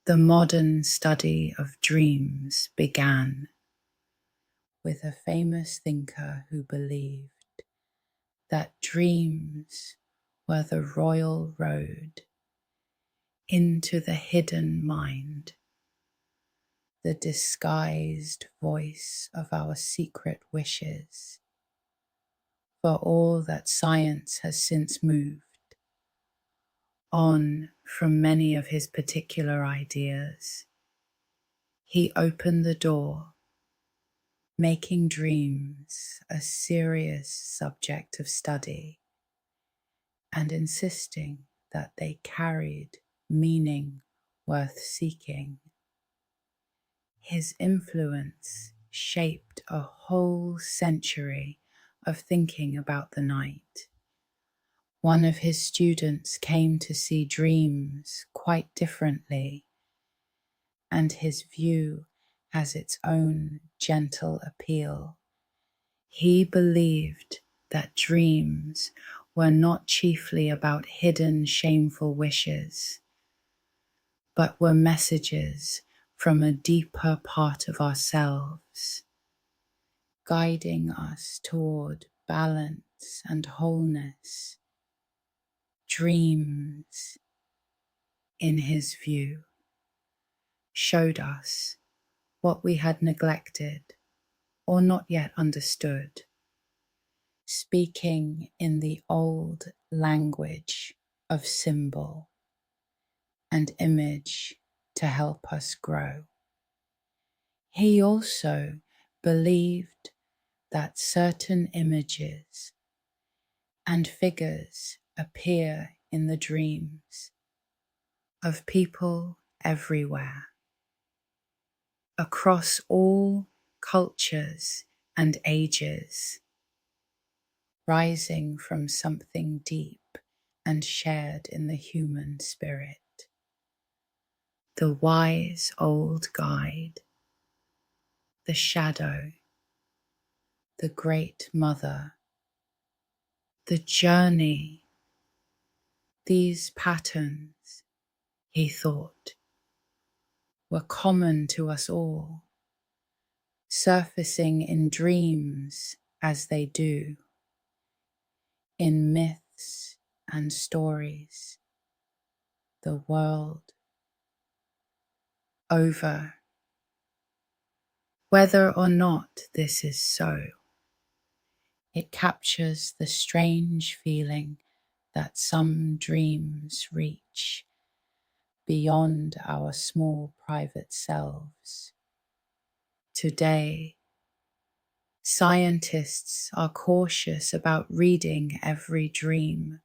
The modern study of dreams began with a famous thinker who believed that dreams were the royal road into the hidden mind, the disguised voice of our secret wishes. For all that science has since moved on from many of his particular ideas, he opened the door, making dreams a serious subject of study and insisting that they carried meaning worth seeking. His influence shaped a whole century of thinking about the night. One of his students came to see dreams quite differently, and his view has its own gentle appeal. He believed that dreams were not chiefly about hidden, shameful wishes, but were messages from a deeper part of ourselves, guiding us toward balance and wholeness. Dreams, in his view, showed us what we had neglected or not yet understood, speaking in the old language of symbol and image to help us grow. He also believed that certain images and figures appear in the dreams of people everywhere, across all cultures and ages, rising from something deep and shared in the human spirit. The wise old guide, the shadow, the great mother, the journey, these patterns, he thought, were common to us all, surfacing in dreams as they do, in myths and stories, the world over. Whether or not this is so, it captures the strange feeling that some dreams reach beyond our small private selves. Today, scientists are cautious about reading every dream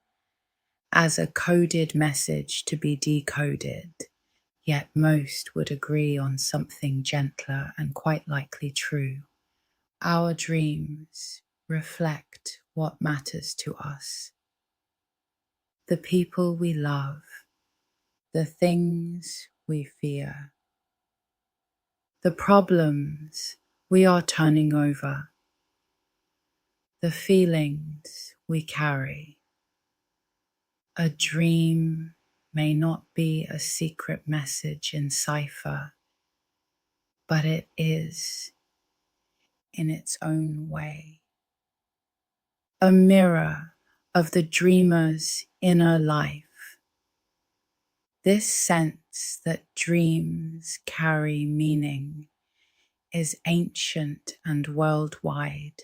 as a coded message to be decoded, yet most would agree on something gentler and quite likely true. Our dreams reflect what matters to us, the people we love, the things we fear, the problems we are turning over, the feelings we carry. A dream may not be a secret message in cipher, but it is, in its own way, a mirror of the dreamer's inner life. This sense that dreams carry meaning is ancient and worldwide.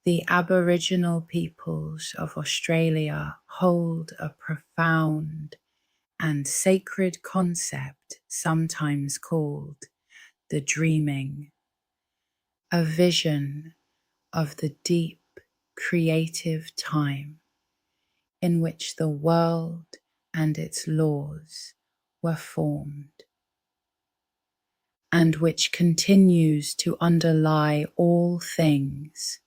The Aboriginal peoples of Australia hold a profound and sacred concept sometimes called the dreaming, a vision of the deep creative time in which the world and its laws were formed, and which continues to underlie all things.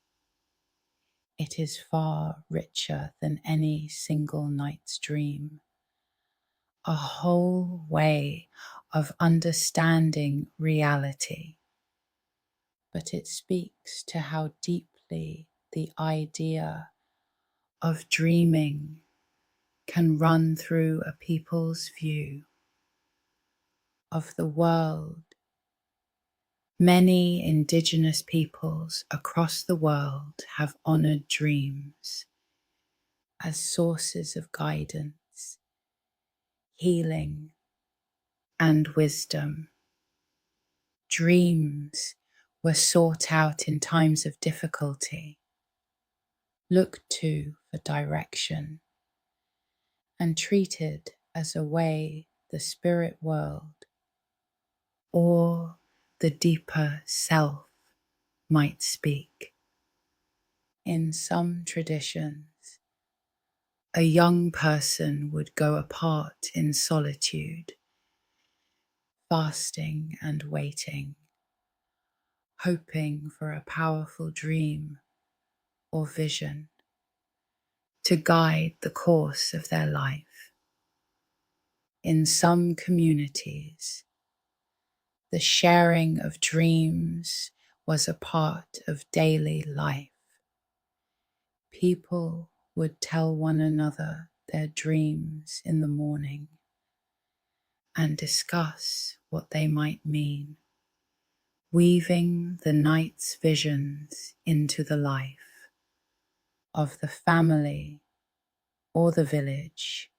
It is far richer than any single night's dream, a whole way of understanding reality, but it speaks to how deeply the idea of dreaming can run through a people's view of the world. Many indigenous peoples across the world have honored dreams as sources of guidance, healing, and wisdom. Dreams were sought out in times of difficulty, looked to for direction, and treated as a way the spirit world or the deeper self might speak. In some traditions, a young person would go apart in solitude, fasting and waiting, hoping for a powerful dream or vision to guide the course of their life. In some communities, the sharing of dreams was a part of daily life. People would tell one another their dreams in the morning and discuss what they might mean, weaving the night's visions into the life of the family or the village.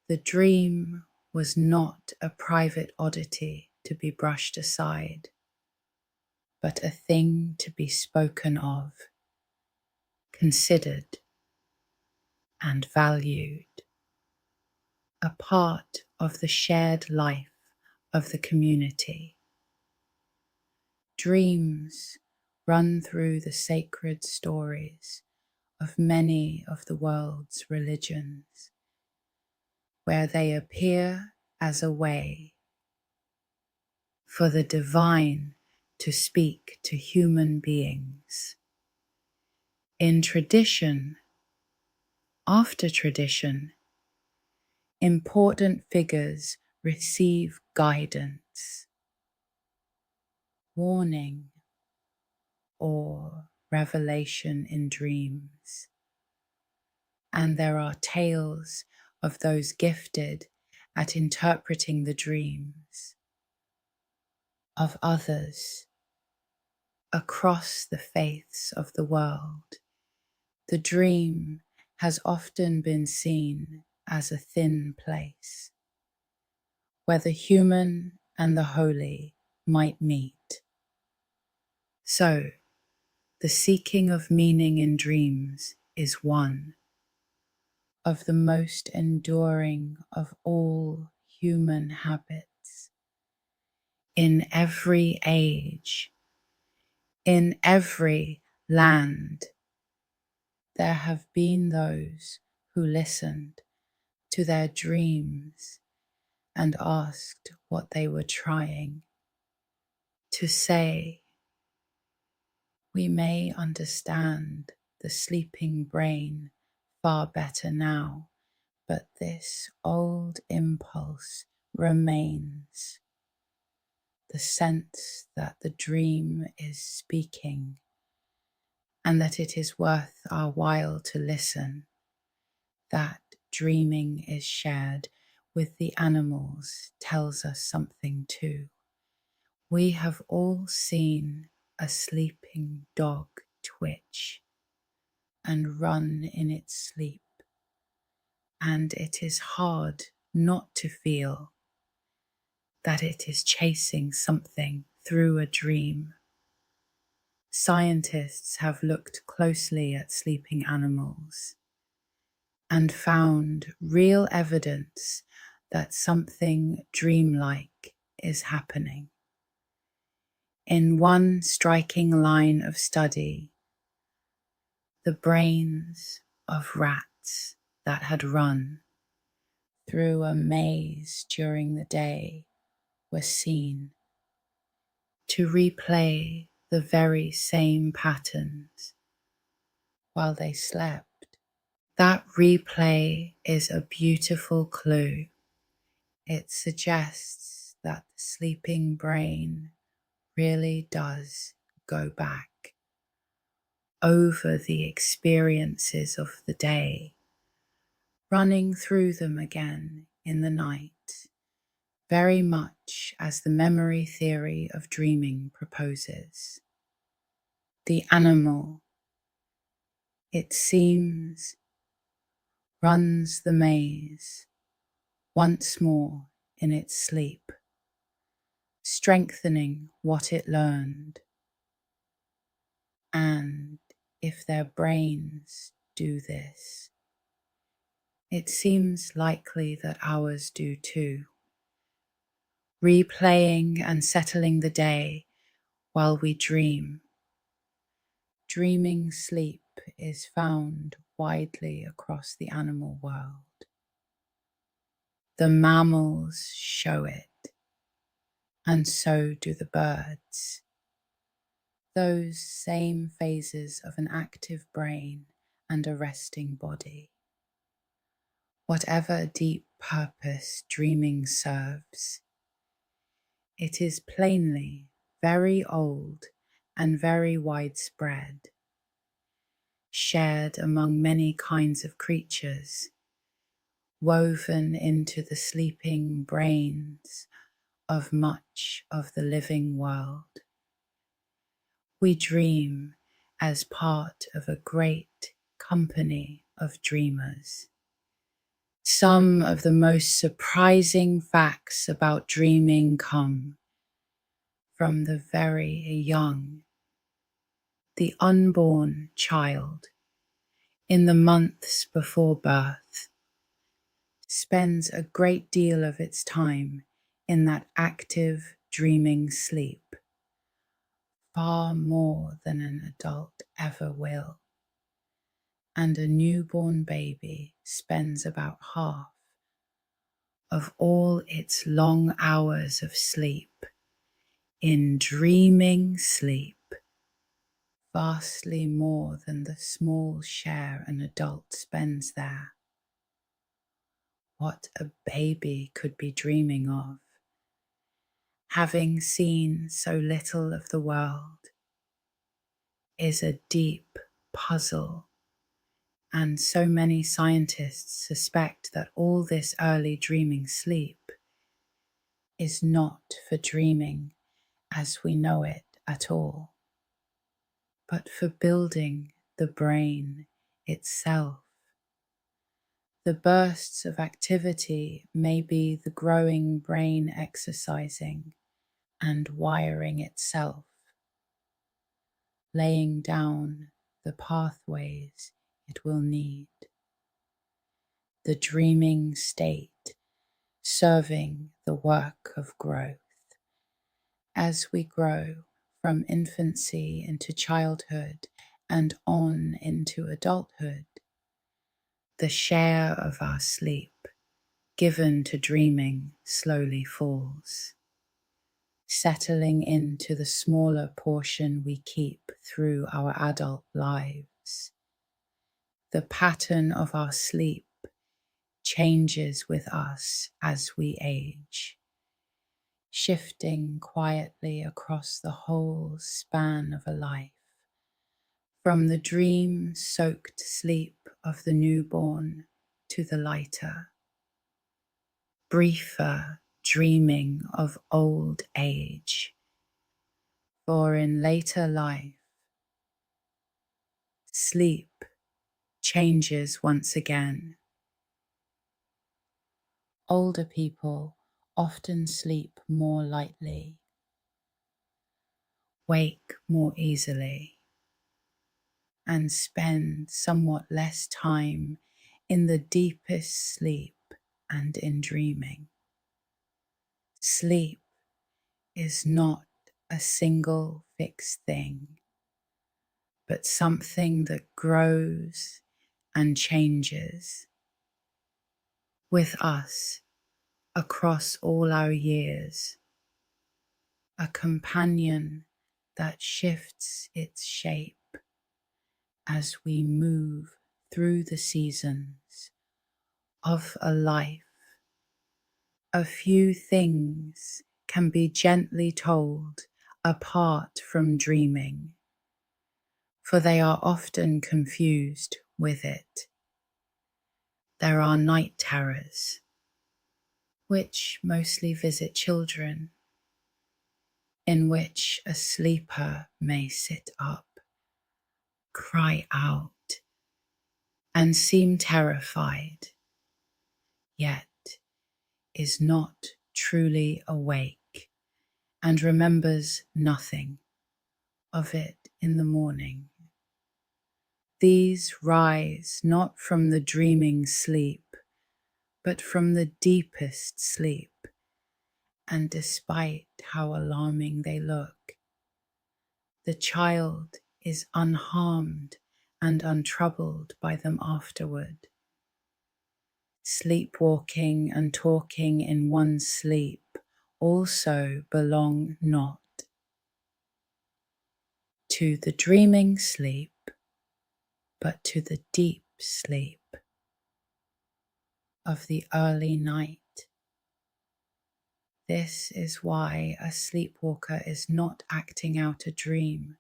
The dream was not a private oddity to be brushed aside, but a thing to be spoken of, considered, and valued, a part of the shared life of the community. Dreams run through the sacred stories of many of the world's religions, where they appear as a way for the divine to speak to human beings. In tradition, after tradition, important figures receive guidance, warning, or revelation in dreams. And there are tales of those gifted at interpreting the dreams of others across the faiths of the world. The dream has often been seen as a thin place where the human and the holy might meet. So, the seeking of meaning in dreams is one of the most enduring of all human habits. In every age, in every land, there have been those who listened to their dreams and asked what they were trying to say. We may understand the sleeping brain far better now, but this old impulse remains. The sense that the dream is speaking and that it is worth our while to listen, that dreaming is shared with the animals tells us something too. We have all seen a sleeping dog twitch and run in its sleep, and it is hard not to feel that it is chasing something through a dream. Scientists have looked closely at sleeping animals and found real evidence that something dreamlike is happening. In one striking line of study, the brains of rats that had run through a maze during the day were seen to replay the very same patterns while they slept. That replay is a beautiful clue. It suggests that the sleeping brain really does go back over the experiences of the day, running through them again in the night, very much as the memory theory of dreaming proposes. The animal, it seems, runs the maze once more in its sleep, strengthening what it learned. And if their brains do this, it seems likely that ours do too, replaying and settling the day while we dream. Dreaming sleep is found widely across the animal world. The mammals show it, and so do the birds. Those same phases of an active brain and a resting body. Whatever deep purpose dreaming serves, it is plainly very old and very widespread, shared among many kinds of creatures, woven into the sleeping brains of much of the living world. We dream as part of a great company of dreamers. Some of the most surprising facts about dreaming come from the very young. The unborn child, in the months before birth, spends a great deal of its time in that active dreaming sleep, far more than an adult ever will. And a newborn baby spends about half of all its long hours of sleep in dreaming sleep, vastly more than the small share an adult spends there. What a baby could be dreaming of, having seen so little of the world, is a deep puzzle, and so many scientists suspect that all this early dreaming sleep is not for dreaming as we know it at all, but for building the brain itself. The bursts of activity may be the growing brain exercising and wiring itself, laying down the pathways it will need. The dreaming state serving the work of growth. As we grow from infancy into childhood and on into adulthood, the share of our sleep given to dreaming slowly falls, settling into the smaller portion we keep through our adult lives. The pattern of our sleep changes with us as we age, shifting quietly across the whole span of a life, from the dream-soaked sleep of the newborn to the lighter, briefer dreaming of old age. For in later life, sleep changes once again. Older people often sleep more lightly, wake more easily, and spend somewhat less time in the deepest sleep and in dreaming. Sleep is not a single fixed thing, but something that grows and changes with us across all our years, a companion that shifts its shape as we move through the seasons of a life. A few things can be gently told apart from dreaming, for they are often confused with it. There are night terrors, which mostly visit children, in which a sleeper may sit up, cry out, and seem terrified, yet is not truly awake and remembers nothing of it in the morning. These rise not from the dreaming sleep, but from the deepest sleep, and despite how alarming they look, the child is unharmed and untroubled by them afterward. Sleepwalking and talking in one's sleep also belong not to the dreaming sleep, but to the deep sleep of the early night. This is why a sleepwalker is not acting out a dream,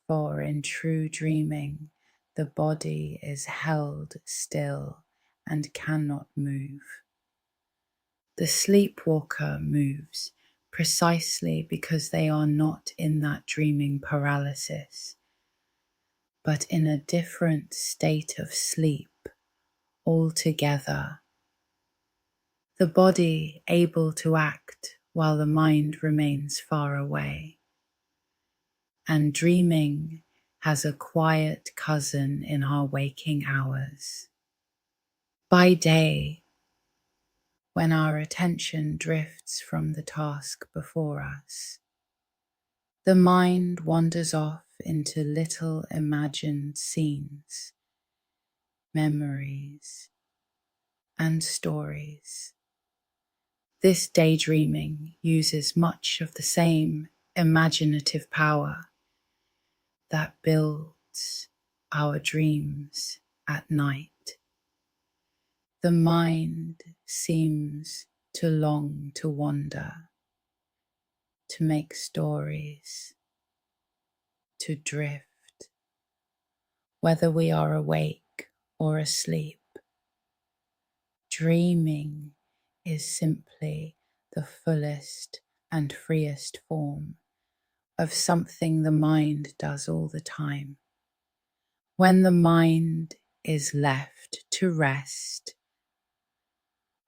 for in true dreaming, the body is held still and cannot move. The sleepwalker moves precisely because they are not in that dreaming paralysis, but in a different state of sleep altogether. The body able to act while the mind remains far away. And dreaming has a quiet cousin in our waking hours. By day, when our attention drifts from the task before us, the mind wanders off into little imagined scenes, memories, and stories This daydreaming uses much of the same imaginative power that builds our dreams at night. The mind seems to long to wander, to make stories, to drift, whether we are awake or asleep. Dreaming is simply the fullest and freest form of something the mind does all the time. When the mind is left to rest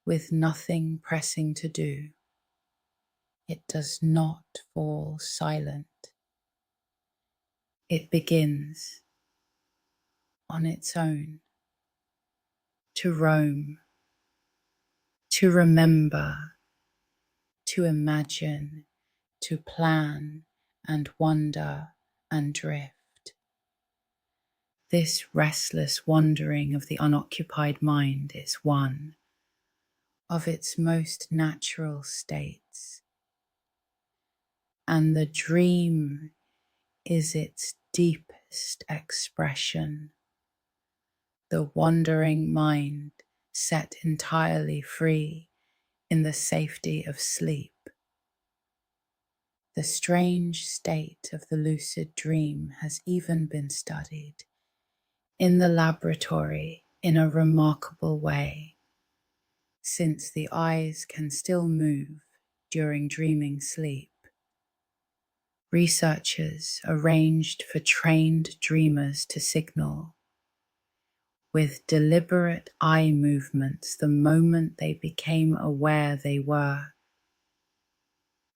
with nothing pressing to do, it does not fall silent. It begins on its own to roam, to remember, to imagine, to plan and wonder and drift. This restless wandering of the unoccupied mind is one of its most natural states, and the dream is its deepest expression. The wandering mind set entirely free in the safety of sleep. The strange state of the lucid dream has even been studied in the laboratory in a remarkable way, since the eyes can still move during dreaming sleep. Researchers arranged for trained dreamers to signal with deliberate eye movements the moment they became aware they were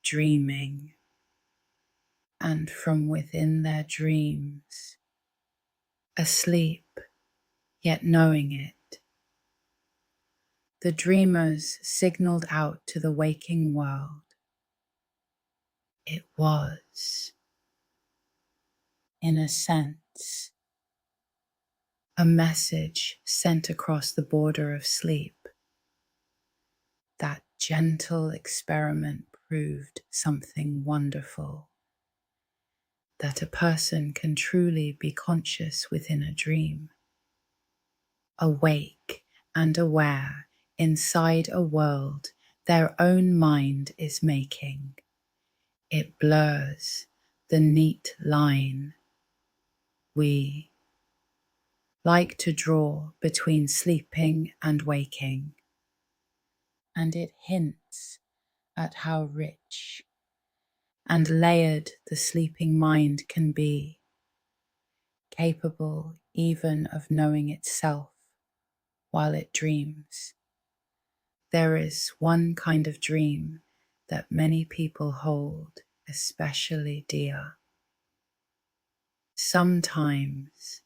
dreaming, and from within their dreams, asleep yet knowing it, the dreamers signaled out to the waking world. It was, in a sense, a message sent across the border of sleep. That gentle experiment proved something wonderful, that a person can truly be conscious within a dream, awake and aware inside a world their own mind is making. It blurs the neat line we like to draw between sleeping and waking, and it hints at how rich and layered the sleeping mind can be, capable even of knowing itself while it dreams. There is one kind of dream that many people hold especially dear. Sometimes,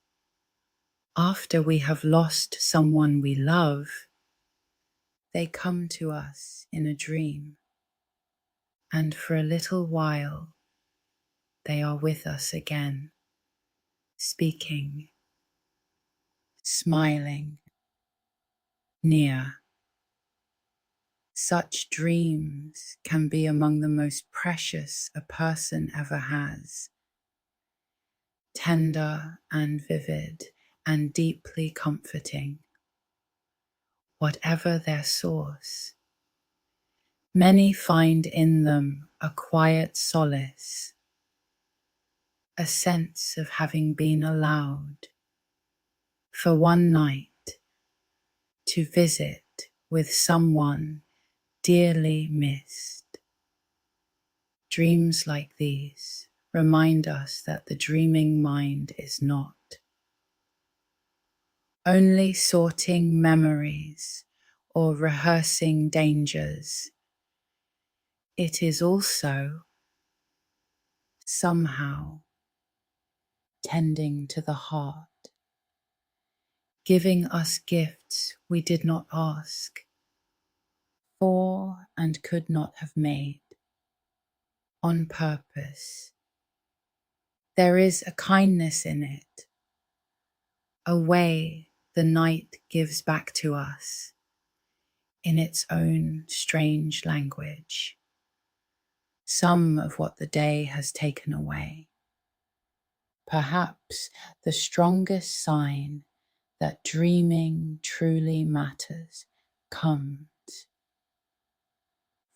after we have lost someone we love, they come to us in a dream, and for a little while they are with us again, speaking, smiling, near. Such dreams can be among the most precious a person ever has, tender and vivid and deeply comforting, whatever their source. Many find in them a quiet solace, a sense of having been allowed, for one night, to visit with someone dearly missed. Dreams like these remind us that the dreaming mind is not only sorting memories or rehearsing dangers. It is also somehow tending to the heart, giving us gifts we did not ask for and could not have made on purpose. There is a kindness in it, a way the night gives back to us, in its own strange language, some of what the day has taken away. Perhaps the strongest sign that dreaming truly matters comes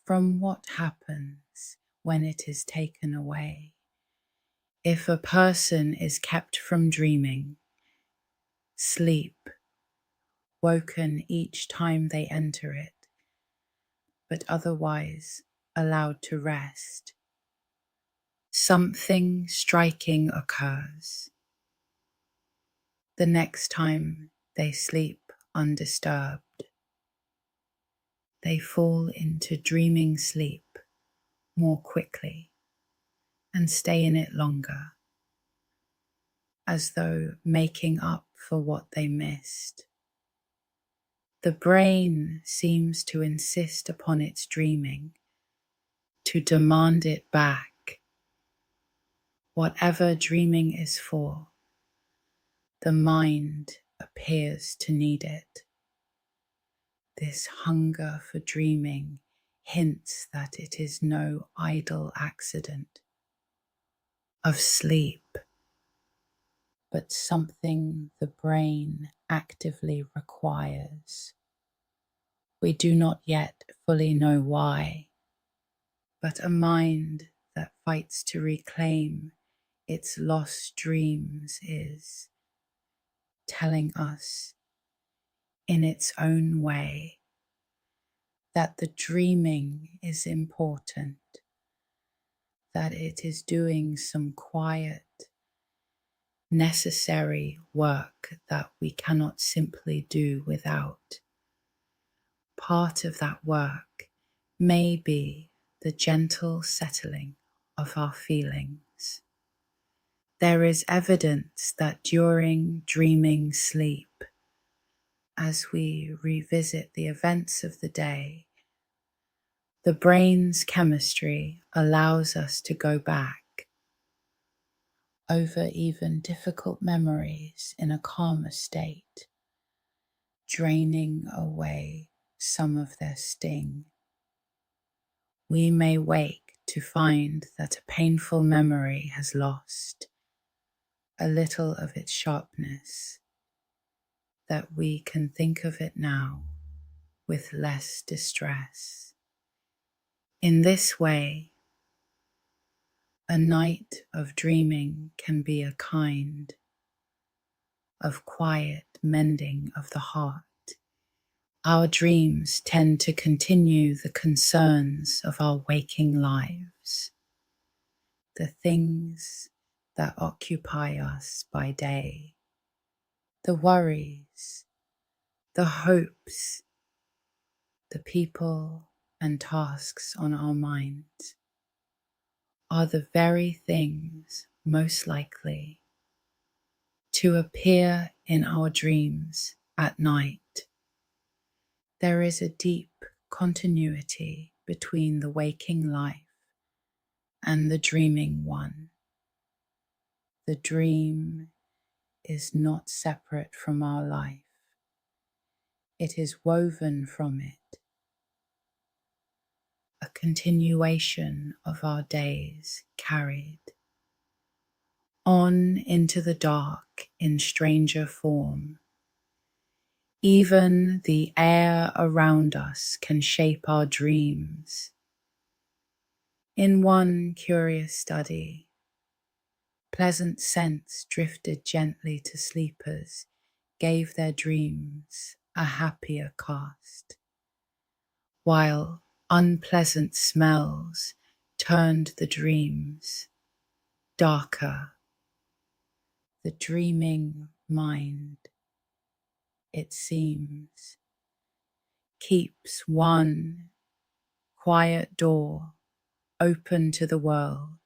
from what happens when it is taken away. If a person is kept from dreaming, sleep, woken each time they enter it, but otherwise allowed to rest, something striking occurs. The next time they sleep undisturbed, they fall into dreaming sleep more quickly and stay in it longer, as though making up for what they missed. The brain seems to insist upon its dreaming, to demand it back. Whatever dreaming is for, the mind appears to need it. This hunger for dreaming hints that it is no idle accident of sleep, but something the brain actively requires. We do not yet fully know why, but a mind that fights to reclaim its lost dreams is telling us in its own way that the dreaming is important, that it is doing some quiet, necessary work that we cannot simply do without. Part of that work may be the gentle settling of our feelings. There is evidence that during dreaming sleep, as we revisit the events of the day, the brain's chemistry allows us to go back over even difficult memories in a calmer state, draining away some of their sting. We may wake to find that a painful memory has lost a little of its sharpness, that we can think of it now with less distress. In this way, a night of dreaming can be a kind of quiet mending of the heart. Our dreams tend to continue the concerns of our waking lives, the things that occupy us by day, the worries, the hopes, the people and tasks on our minds are the very things most likely to appear in our dreams at night. There is a deep continuity between the waking life and the dreaming one. The dream is not separate from our life. It is woven from it, a continuation of our days carried on into the dark in stranger form. Even the air around us can shape our dreams. In one curious study, pleasant scents drifted gently to sleepers, gave their dreams a happier cast, while unpleasant smells turned the dreams darker. The dreaming mind, it seems, keeps one quiet door open to the world,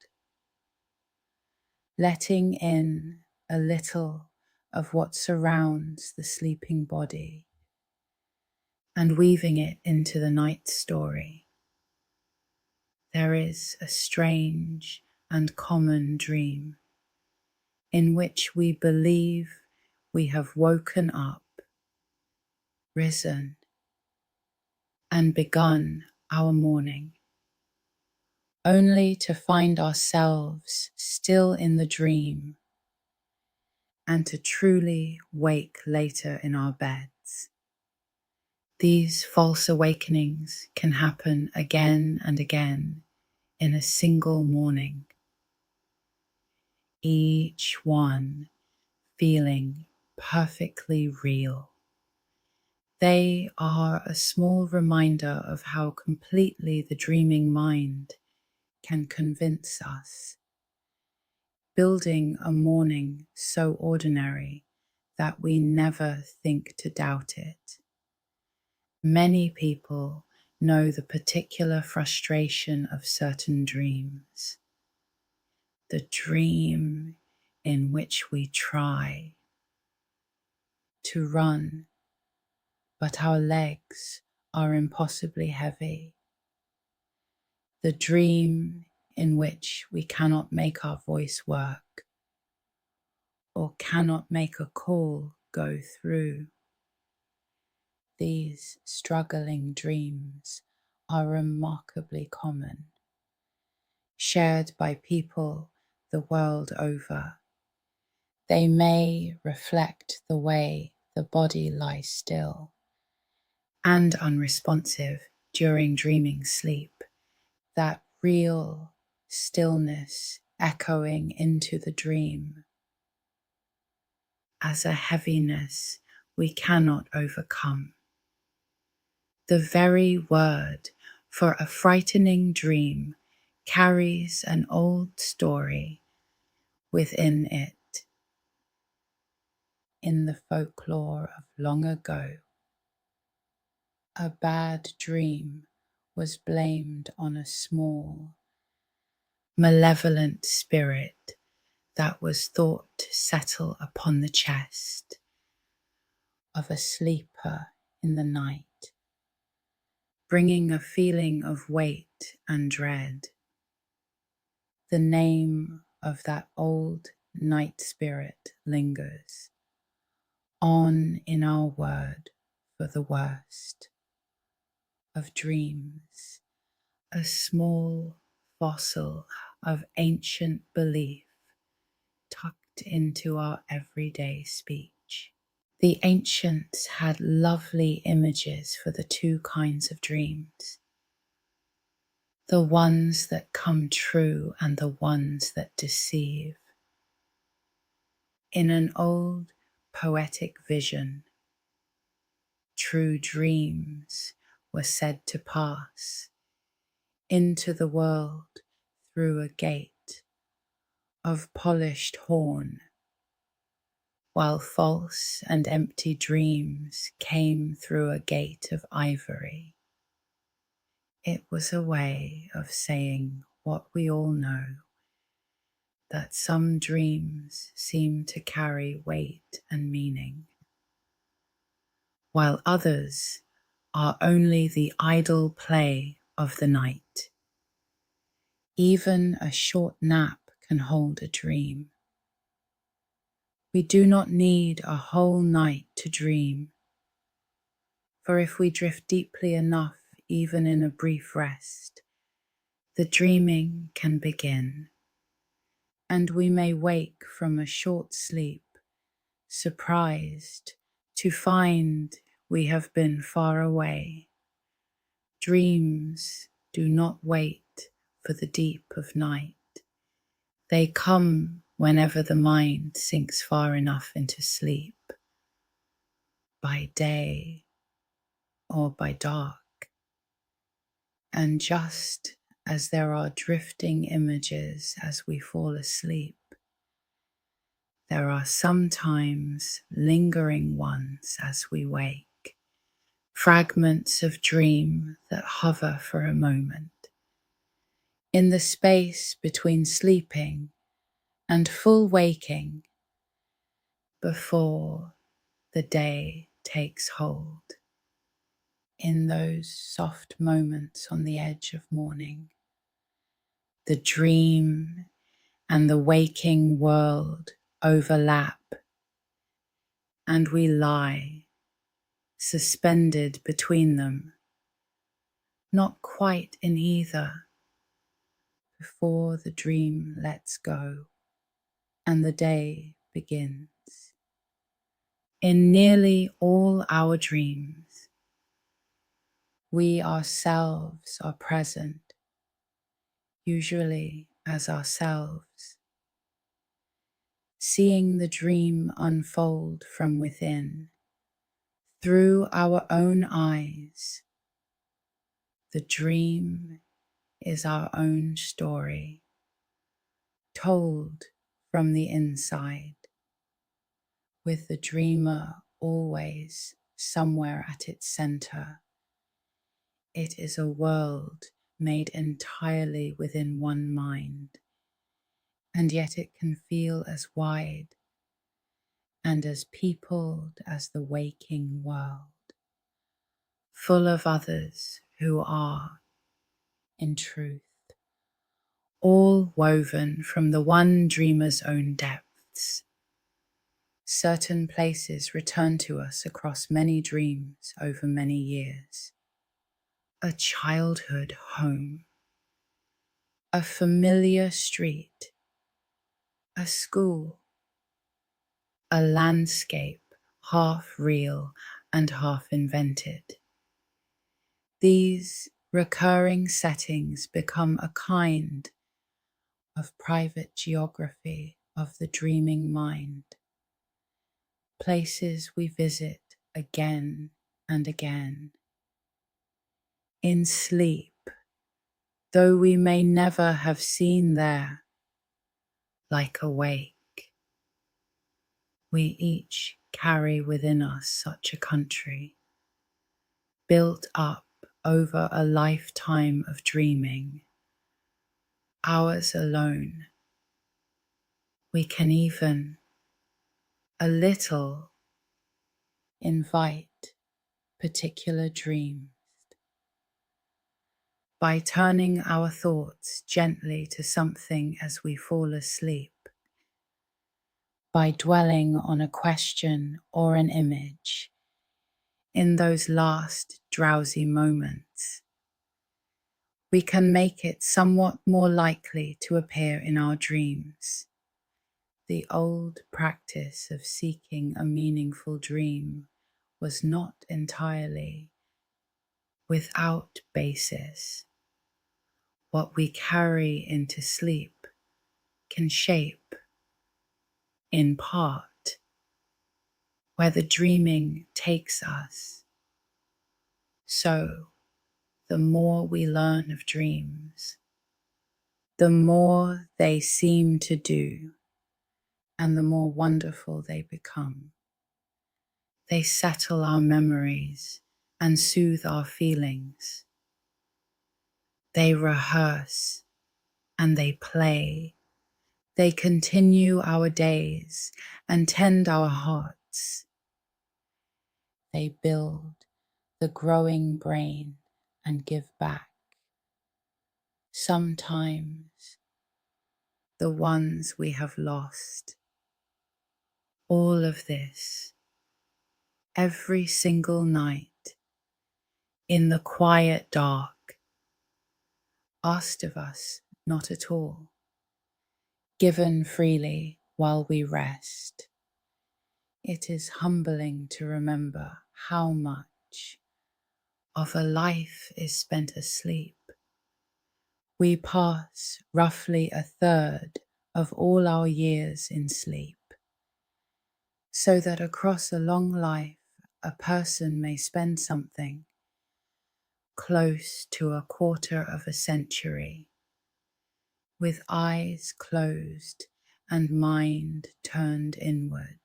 letting in a little of what surrounds the sleeping body and weaving it into the night story. There is a strange and common dream in which we believe we have woken up, risen, and begun our morning, only to find ourselves still in the dream and to truly wake later in our beds. These false awakenings can happen again and again in a single morning, each one feeling perfectly real. They are a small reminder of how completely the dreaming mind can convince us, building a morning so ordinary that we never think to doubt it. Many people know the particular frustration of certain dreams. The dream in which we try to run, but our legs are impossibly heavy. The dream in which we cannot make our voice work or cannot make a call go through. These struggling dreams are remarkably common, shared by people the world over. They may reflect the way the body lies still and unresponsive during dreaming sleep, that real stillness echoing into the dream as a heaviness we cannot overcome. The very word for a frightening dream carries an old story within it. In the folklore of long ago, a bad dream was blamed on a small, malevolent spirit that was thought to settle upon the chest of a sleeper in the night, bringing a feeling of weight and dread. The name of that old night spirit lingers on in our word for the worst of dreams, a small fossil of ancient belief tucked into our everyday speech. The ancients had lovely images for the two kinds of dreams, the ones that come true and the ones that deceive. In an old poetic vision, true dreams were said to pass into the world through a gate of polished horn, while false and empty dreams came through a gate of ivory. It was a way of saying what we all know, that some dreams seem to carry weight and meaning, while others are only the idle play of the night. Even a short nap can hold a dream. We do not need a whole night to dream, for if we drift deeply enough, even in a brief rest, the dreaming can begin, and we may wake from a short sleep, surprised to find we have been far away. Dreams do not wait for the deep of night. They come whenever the mind sinks far enough into sleep, by day or by dark. And just as there are drifting images as we fall asleep, there are sometimes lingering ones as we wake, fragments of dream that hover for a moment. In the space between sleeping and full waking, before the day takes hold, in those soft moments on the edge of morning, the dream and the waking world overlap, and we lie suspended between them, not quite in either, before the dream lets go and the day begins. In nearly all our dreams, we ourselves are present, usually as ourselves, seeing the dream unfold from within, through our own eyes. The dream is our own story, told from the inside, with the dreamer always somewhere at its center. It is a world made entirely within one mind, and yet it can feel as wide and as peopled as the waking world, full of others who are, in truth, all woven from the one dreamer's own depths. Certain places return to us across many dreams over many years. A childhood home, a familiar street, a school, a landscape half real and half invented. These recurring settings become a kind of private geography of the dreaming mind, places we visit again and again. In sleep, though we may never have seen there, like awake, we each carry within us such a country, built up over a lifetime of dreaming, ours alone. We can even, a little, invite particular dreams by turning our thoughts gently to something as we fall asleep, by dwelling on a question or an image in those last drowsy moments. We can make it somewhat more likely to appear in our dreams. The old practice of seeking a meaningful dream was not entirely without basis. What we carry into sleep can shape, in part, where the dreaming takes us. So, the more we learn of dreams, the more they seem to do, and the more wonderful they become. They settle our memories and soothe our feelings. They rehearse and they play. They continue our days and tend our hearts. They build the growing brain and give back, sometimes, the ones we have lost. All of this, every single night, in the quiet dark, asked of us not at all, given freely while we rest. It is humbling to remember how much of a life is spent asleep. We pass roughly a third of all our years in sleep, so that across a long life a person may spend something close to a quarter of a century, with eyes closed and mind turned inward,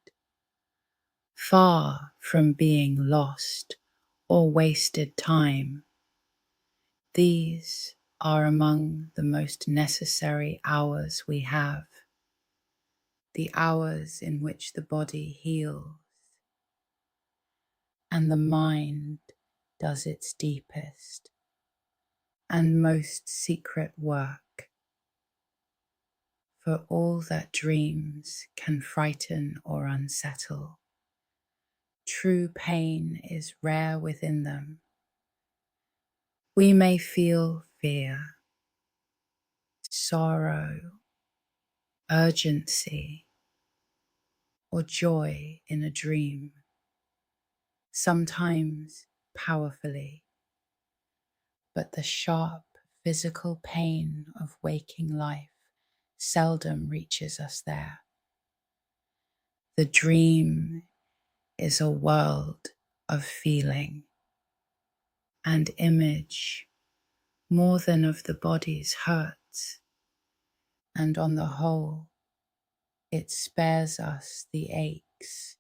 far from being lost or wasted time. These are among the most necessary hours we have, the hours in which the body heals and the mind does its deepest and most secret work. For all that dreams can frighten or unsettle, true pain is rare within them. We may feel fear, sorrow, urgency, or joy in a dream, sometimes powerfully, but the sharp physical pain of waking life seldom reaches us there. The dream is a world of feeling and image more than of the body's hurts, and on the whole, it spares us the aches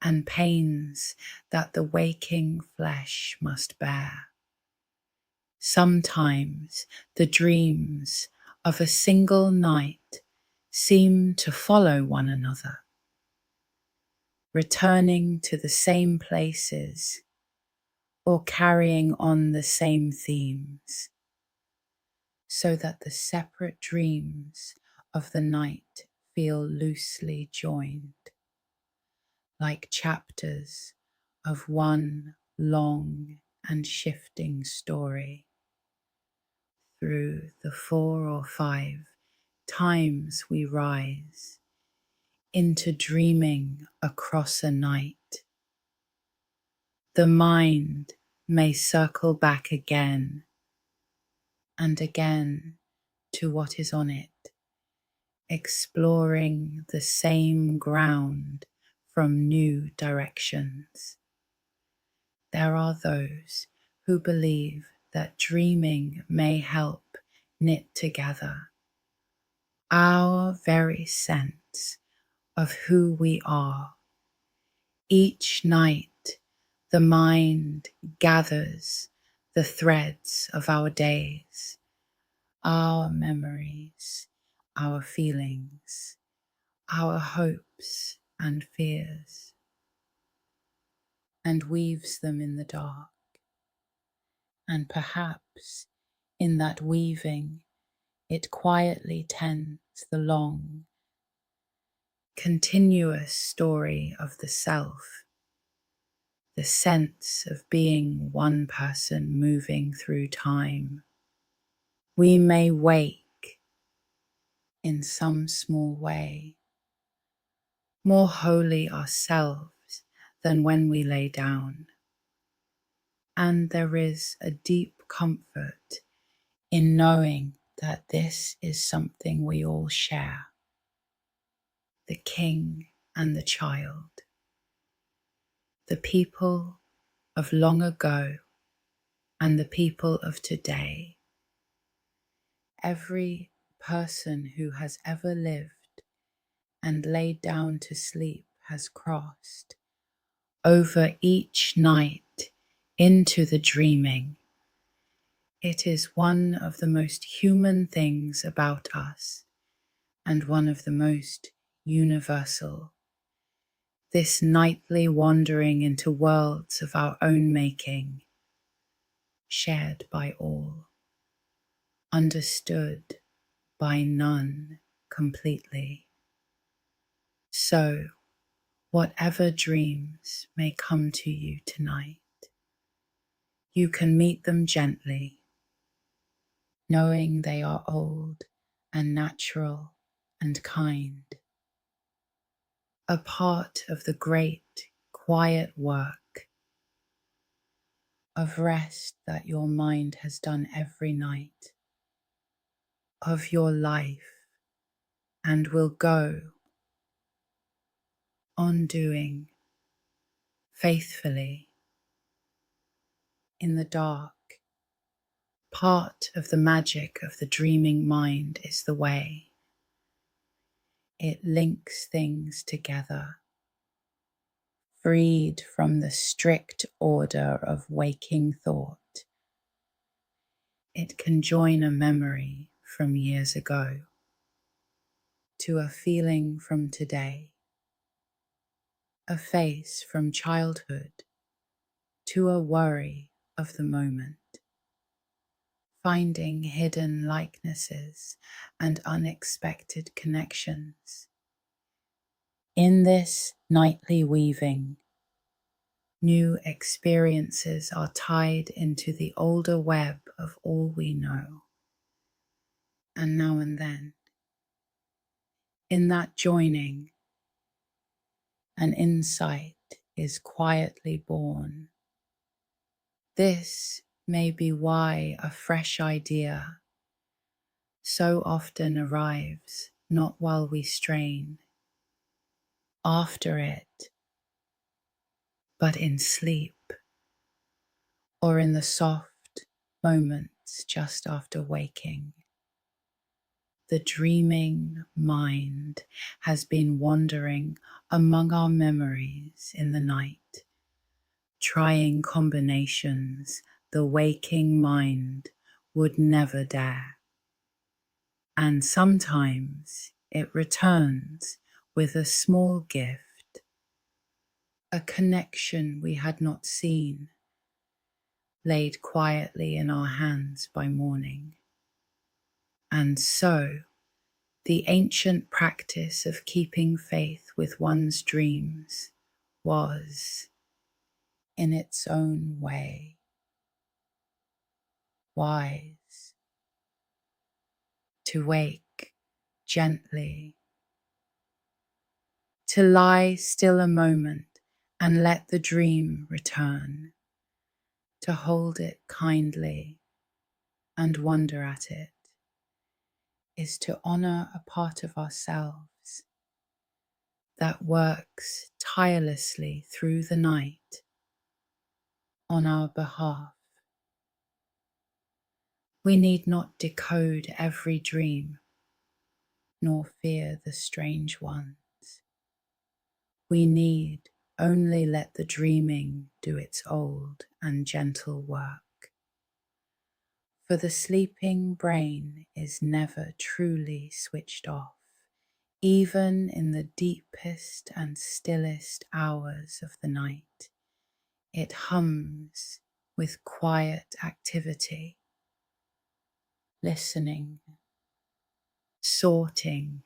and pains that the waking flesh must bear. Sometimes the dreams of a single night seem to follow one another, returning to the same places or carrying on the same themes, so that the separate dreams of the night feel loosely joined, like chapters of one long and shifting story. Through the 4 or 5 times we rise into dreaming across a night, the mind may circle back again and again to what is on it, exploring the same ground from new directions. There are those who believe that dreaming may help knit together our very sense of who we are. Each night, the mind gathers the threads of our days, our memories, our feelings, our hopes and fears, and weaves them in the dark. And perhaps in that weaving, it quietly tends the long, continuous story of the self, the sense of being one person moving through time. We may wake in some small way, more wholly ourselves than when we lay down. And there is a deep comfort in knowing that this is something we all share, the king and the child, the people of long ago and the people of today. Every person who has ever lived and laid down to sleep has crossed over each night into the dreaming. It is one of the most human things about us and one of the most universal. This nightly wandering into worlds of our own making, shared by all, understood by none completely. So, whatever dreams may come to you tonight, you can meet them gently, knowing they are old and natural and kind, a part of the great, quiet work of rest that your mind has done every night, of your life, and will go on doing faithfully in the dark. Part of the magic of the dreaming mind is the way it links things together, freed from the strict order of waking thought. It can join a memory from years ago to a feeling from today, a face from childhood to a worry of the moment, finding hidden likenesses and unexpected connections. In this nightly weaving, New experiences are tied into the older web of all we know. And now and then, in that joining, an insight is quietly born. This may be why a fresh idea so often arrives not while we strain after it, but in sleep or in the soft moments just after waking. The dreaming mind has been wandering among our memories in the night, trying combinations the waking mind would never dare. And sometimes it returns with a small gift, a connection we had not seen, laid quietly in our hands by morning. And so, the ancient practice of keeping faith with one's dreams was, in its own way, wise. To wake gently, to lie still a moment and let the dream return, to hold it kindly and wonder at it, is to honor a part of ourselves that works tirelessly through the night on our behalf. We need not decode every dream, nor fear the strange ones. We need only let the dreaming do its old and gentle work. For the sleeping brain is never truly switched off, even in the deepest and stillest hours of the night. It hums with quiet activity, listening, sorting,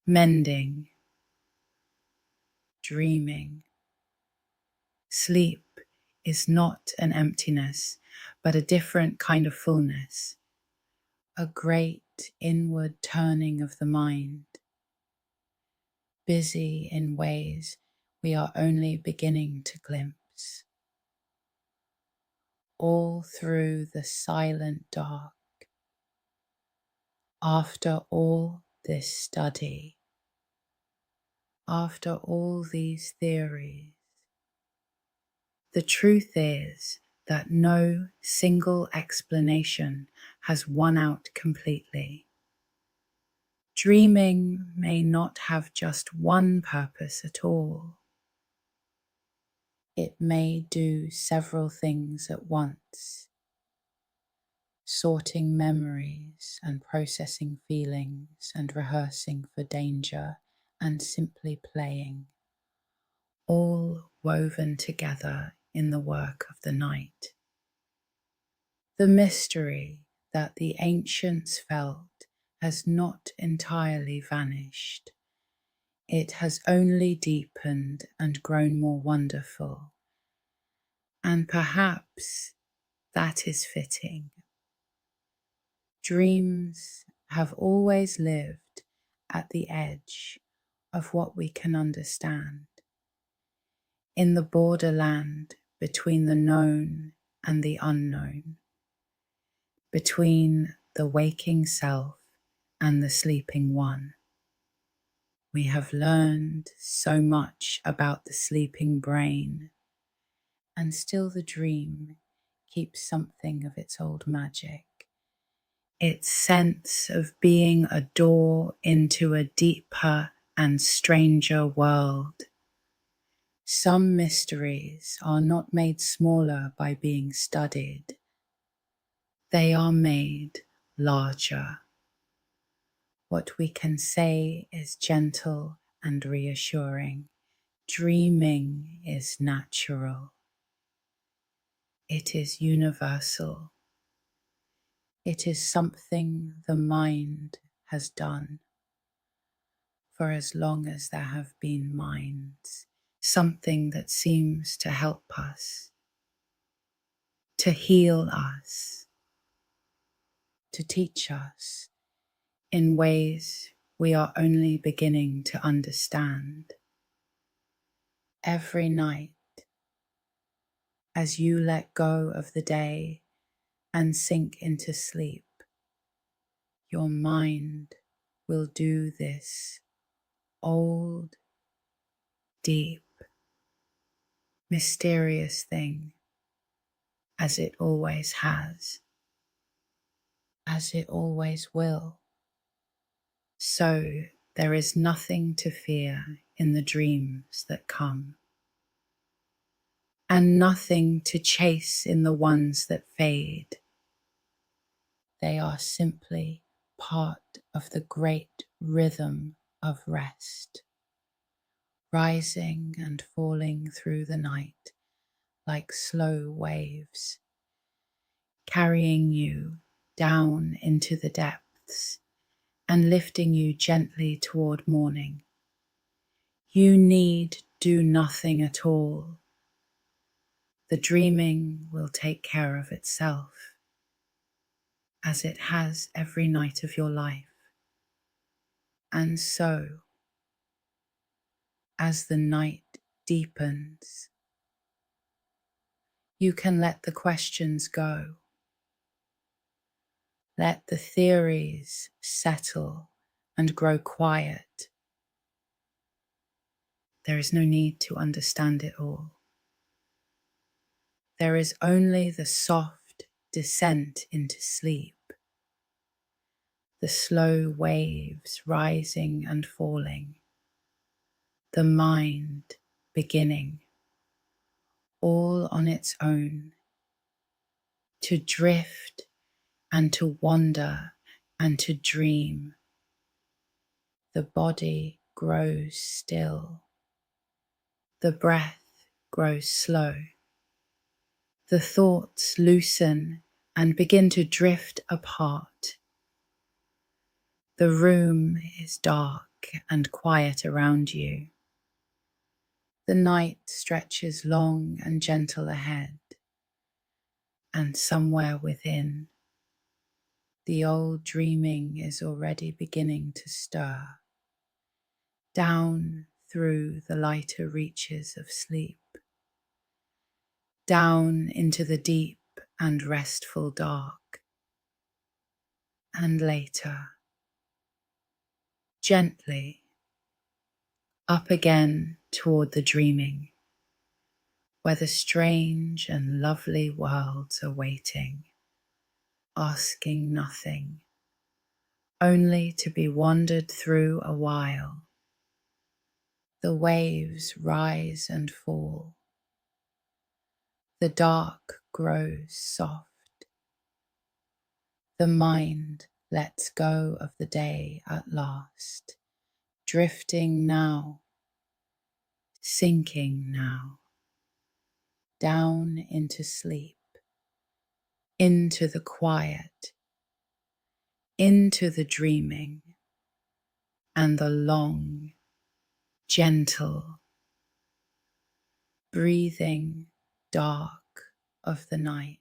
mending, dreaming. Sleep is not an emptiness, but a different kind of fullness, a great inward turning of the mind, busy in ways we are only beginning to glimpse. All through the silent dark, after all this study, after all these theories, the truth is that no single explanation has won out completely. Dreaming may not have just one purpose at all. It may do several things at once, sorting memories and processing feelings and rehearsing for danger and simply playing, all woven together in the work of the night. The mystery that the ancients felt has not entirely vanished. It has only deepened and grown more wonderful. And perhaps that is fitting. Dreams have always lived at the edge of what we can understand, in the borderland between the known and the unknown, between the waking self and the sleeping one. We have learned so much about the sleeping brain, and still the dream keeps something of its old magic, its sense of being a door into a deeper and stranger world. Some mysteries are not made smaller by being studied. They are made larger. What we can say is gentle and reassuring. Dreaming is natural. It is universal. It is something the mind has done for as long as there have been minds, something that seems to help us, to heal us, to teach us in ways we are only beginning to understand. Every night, as you let go of the day and sink into sleep, your mind will do this old, deep, mysterious thing, as it always has, as it always will. So there is nothing to fear in the dreams that come, and nothing to chase in the ones that fade. They are simply part of the great rhythm of rest, rising and falling through the night like slow waves, carrying you down into the depths and lifting you gently toward morning. You need do nothing at all. The dreaming will take care of itself, as it has every night of your life. And so, as the night deepens, you can let the questions go. Let the theories settle and grow quiet. There is no need to understand it all. There is only the soft descent into sleep, the slow waves rising and falling, the mind beginning, all on its own, to drift and to wander and to dream. The body grows still. The breath grows slow. The thoughts loosen and begin to drift apart. The room is dark and quiet around you. The night stretches long and gentle ahead, and somewhere within, the old dreaming is already beginning to stir, down through the lighter reaches of sleep, down into the deep and restful dark, and later, gently, up again toward the dreaming, where the strange and lovely worlds are waiting, asking nothing, only to be wandered through a while. The waves rise and fall. The dark grows soft. The mind lets go of the day at last, drifting now, sinking now, down into sleep, into the quiet, into the dreaming, and the long, gentle, breathing dark of the night.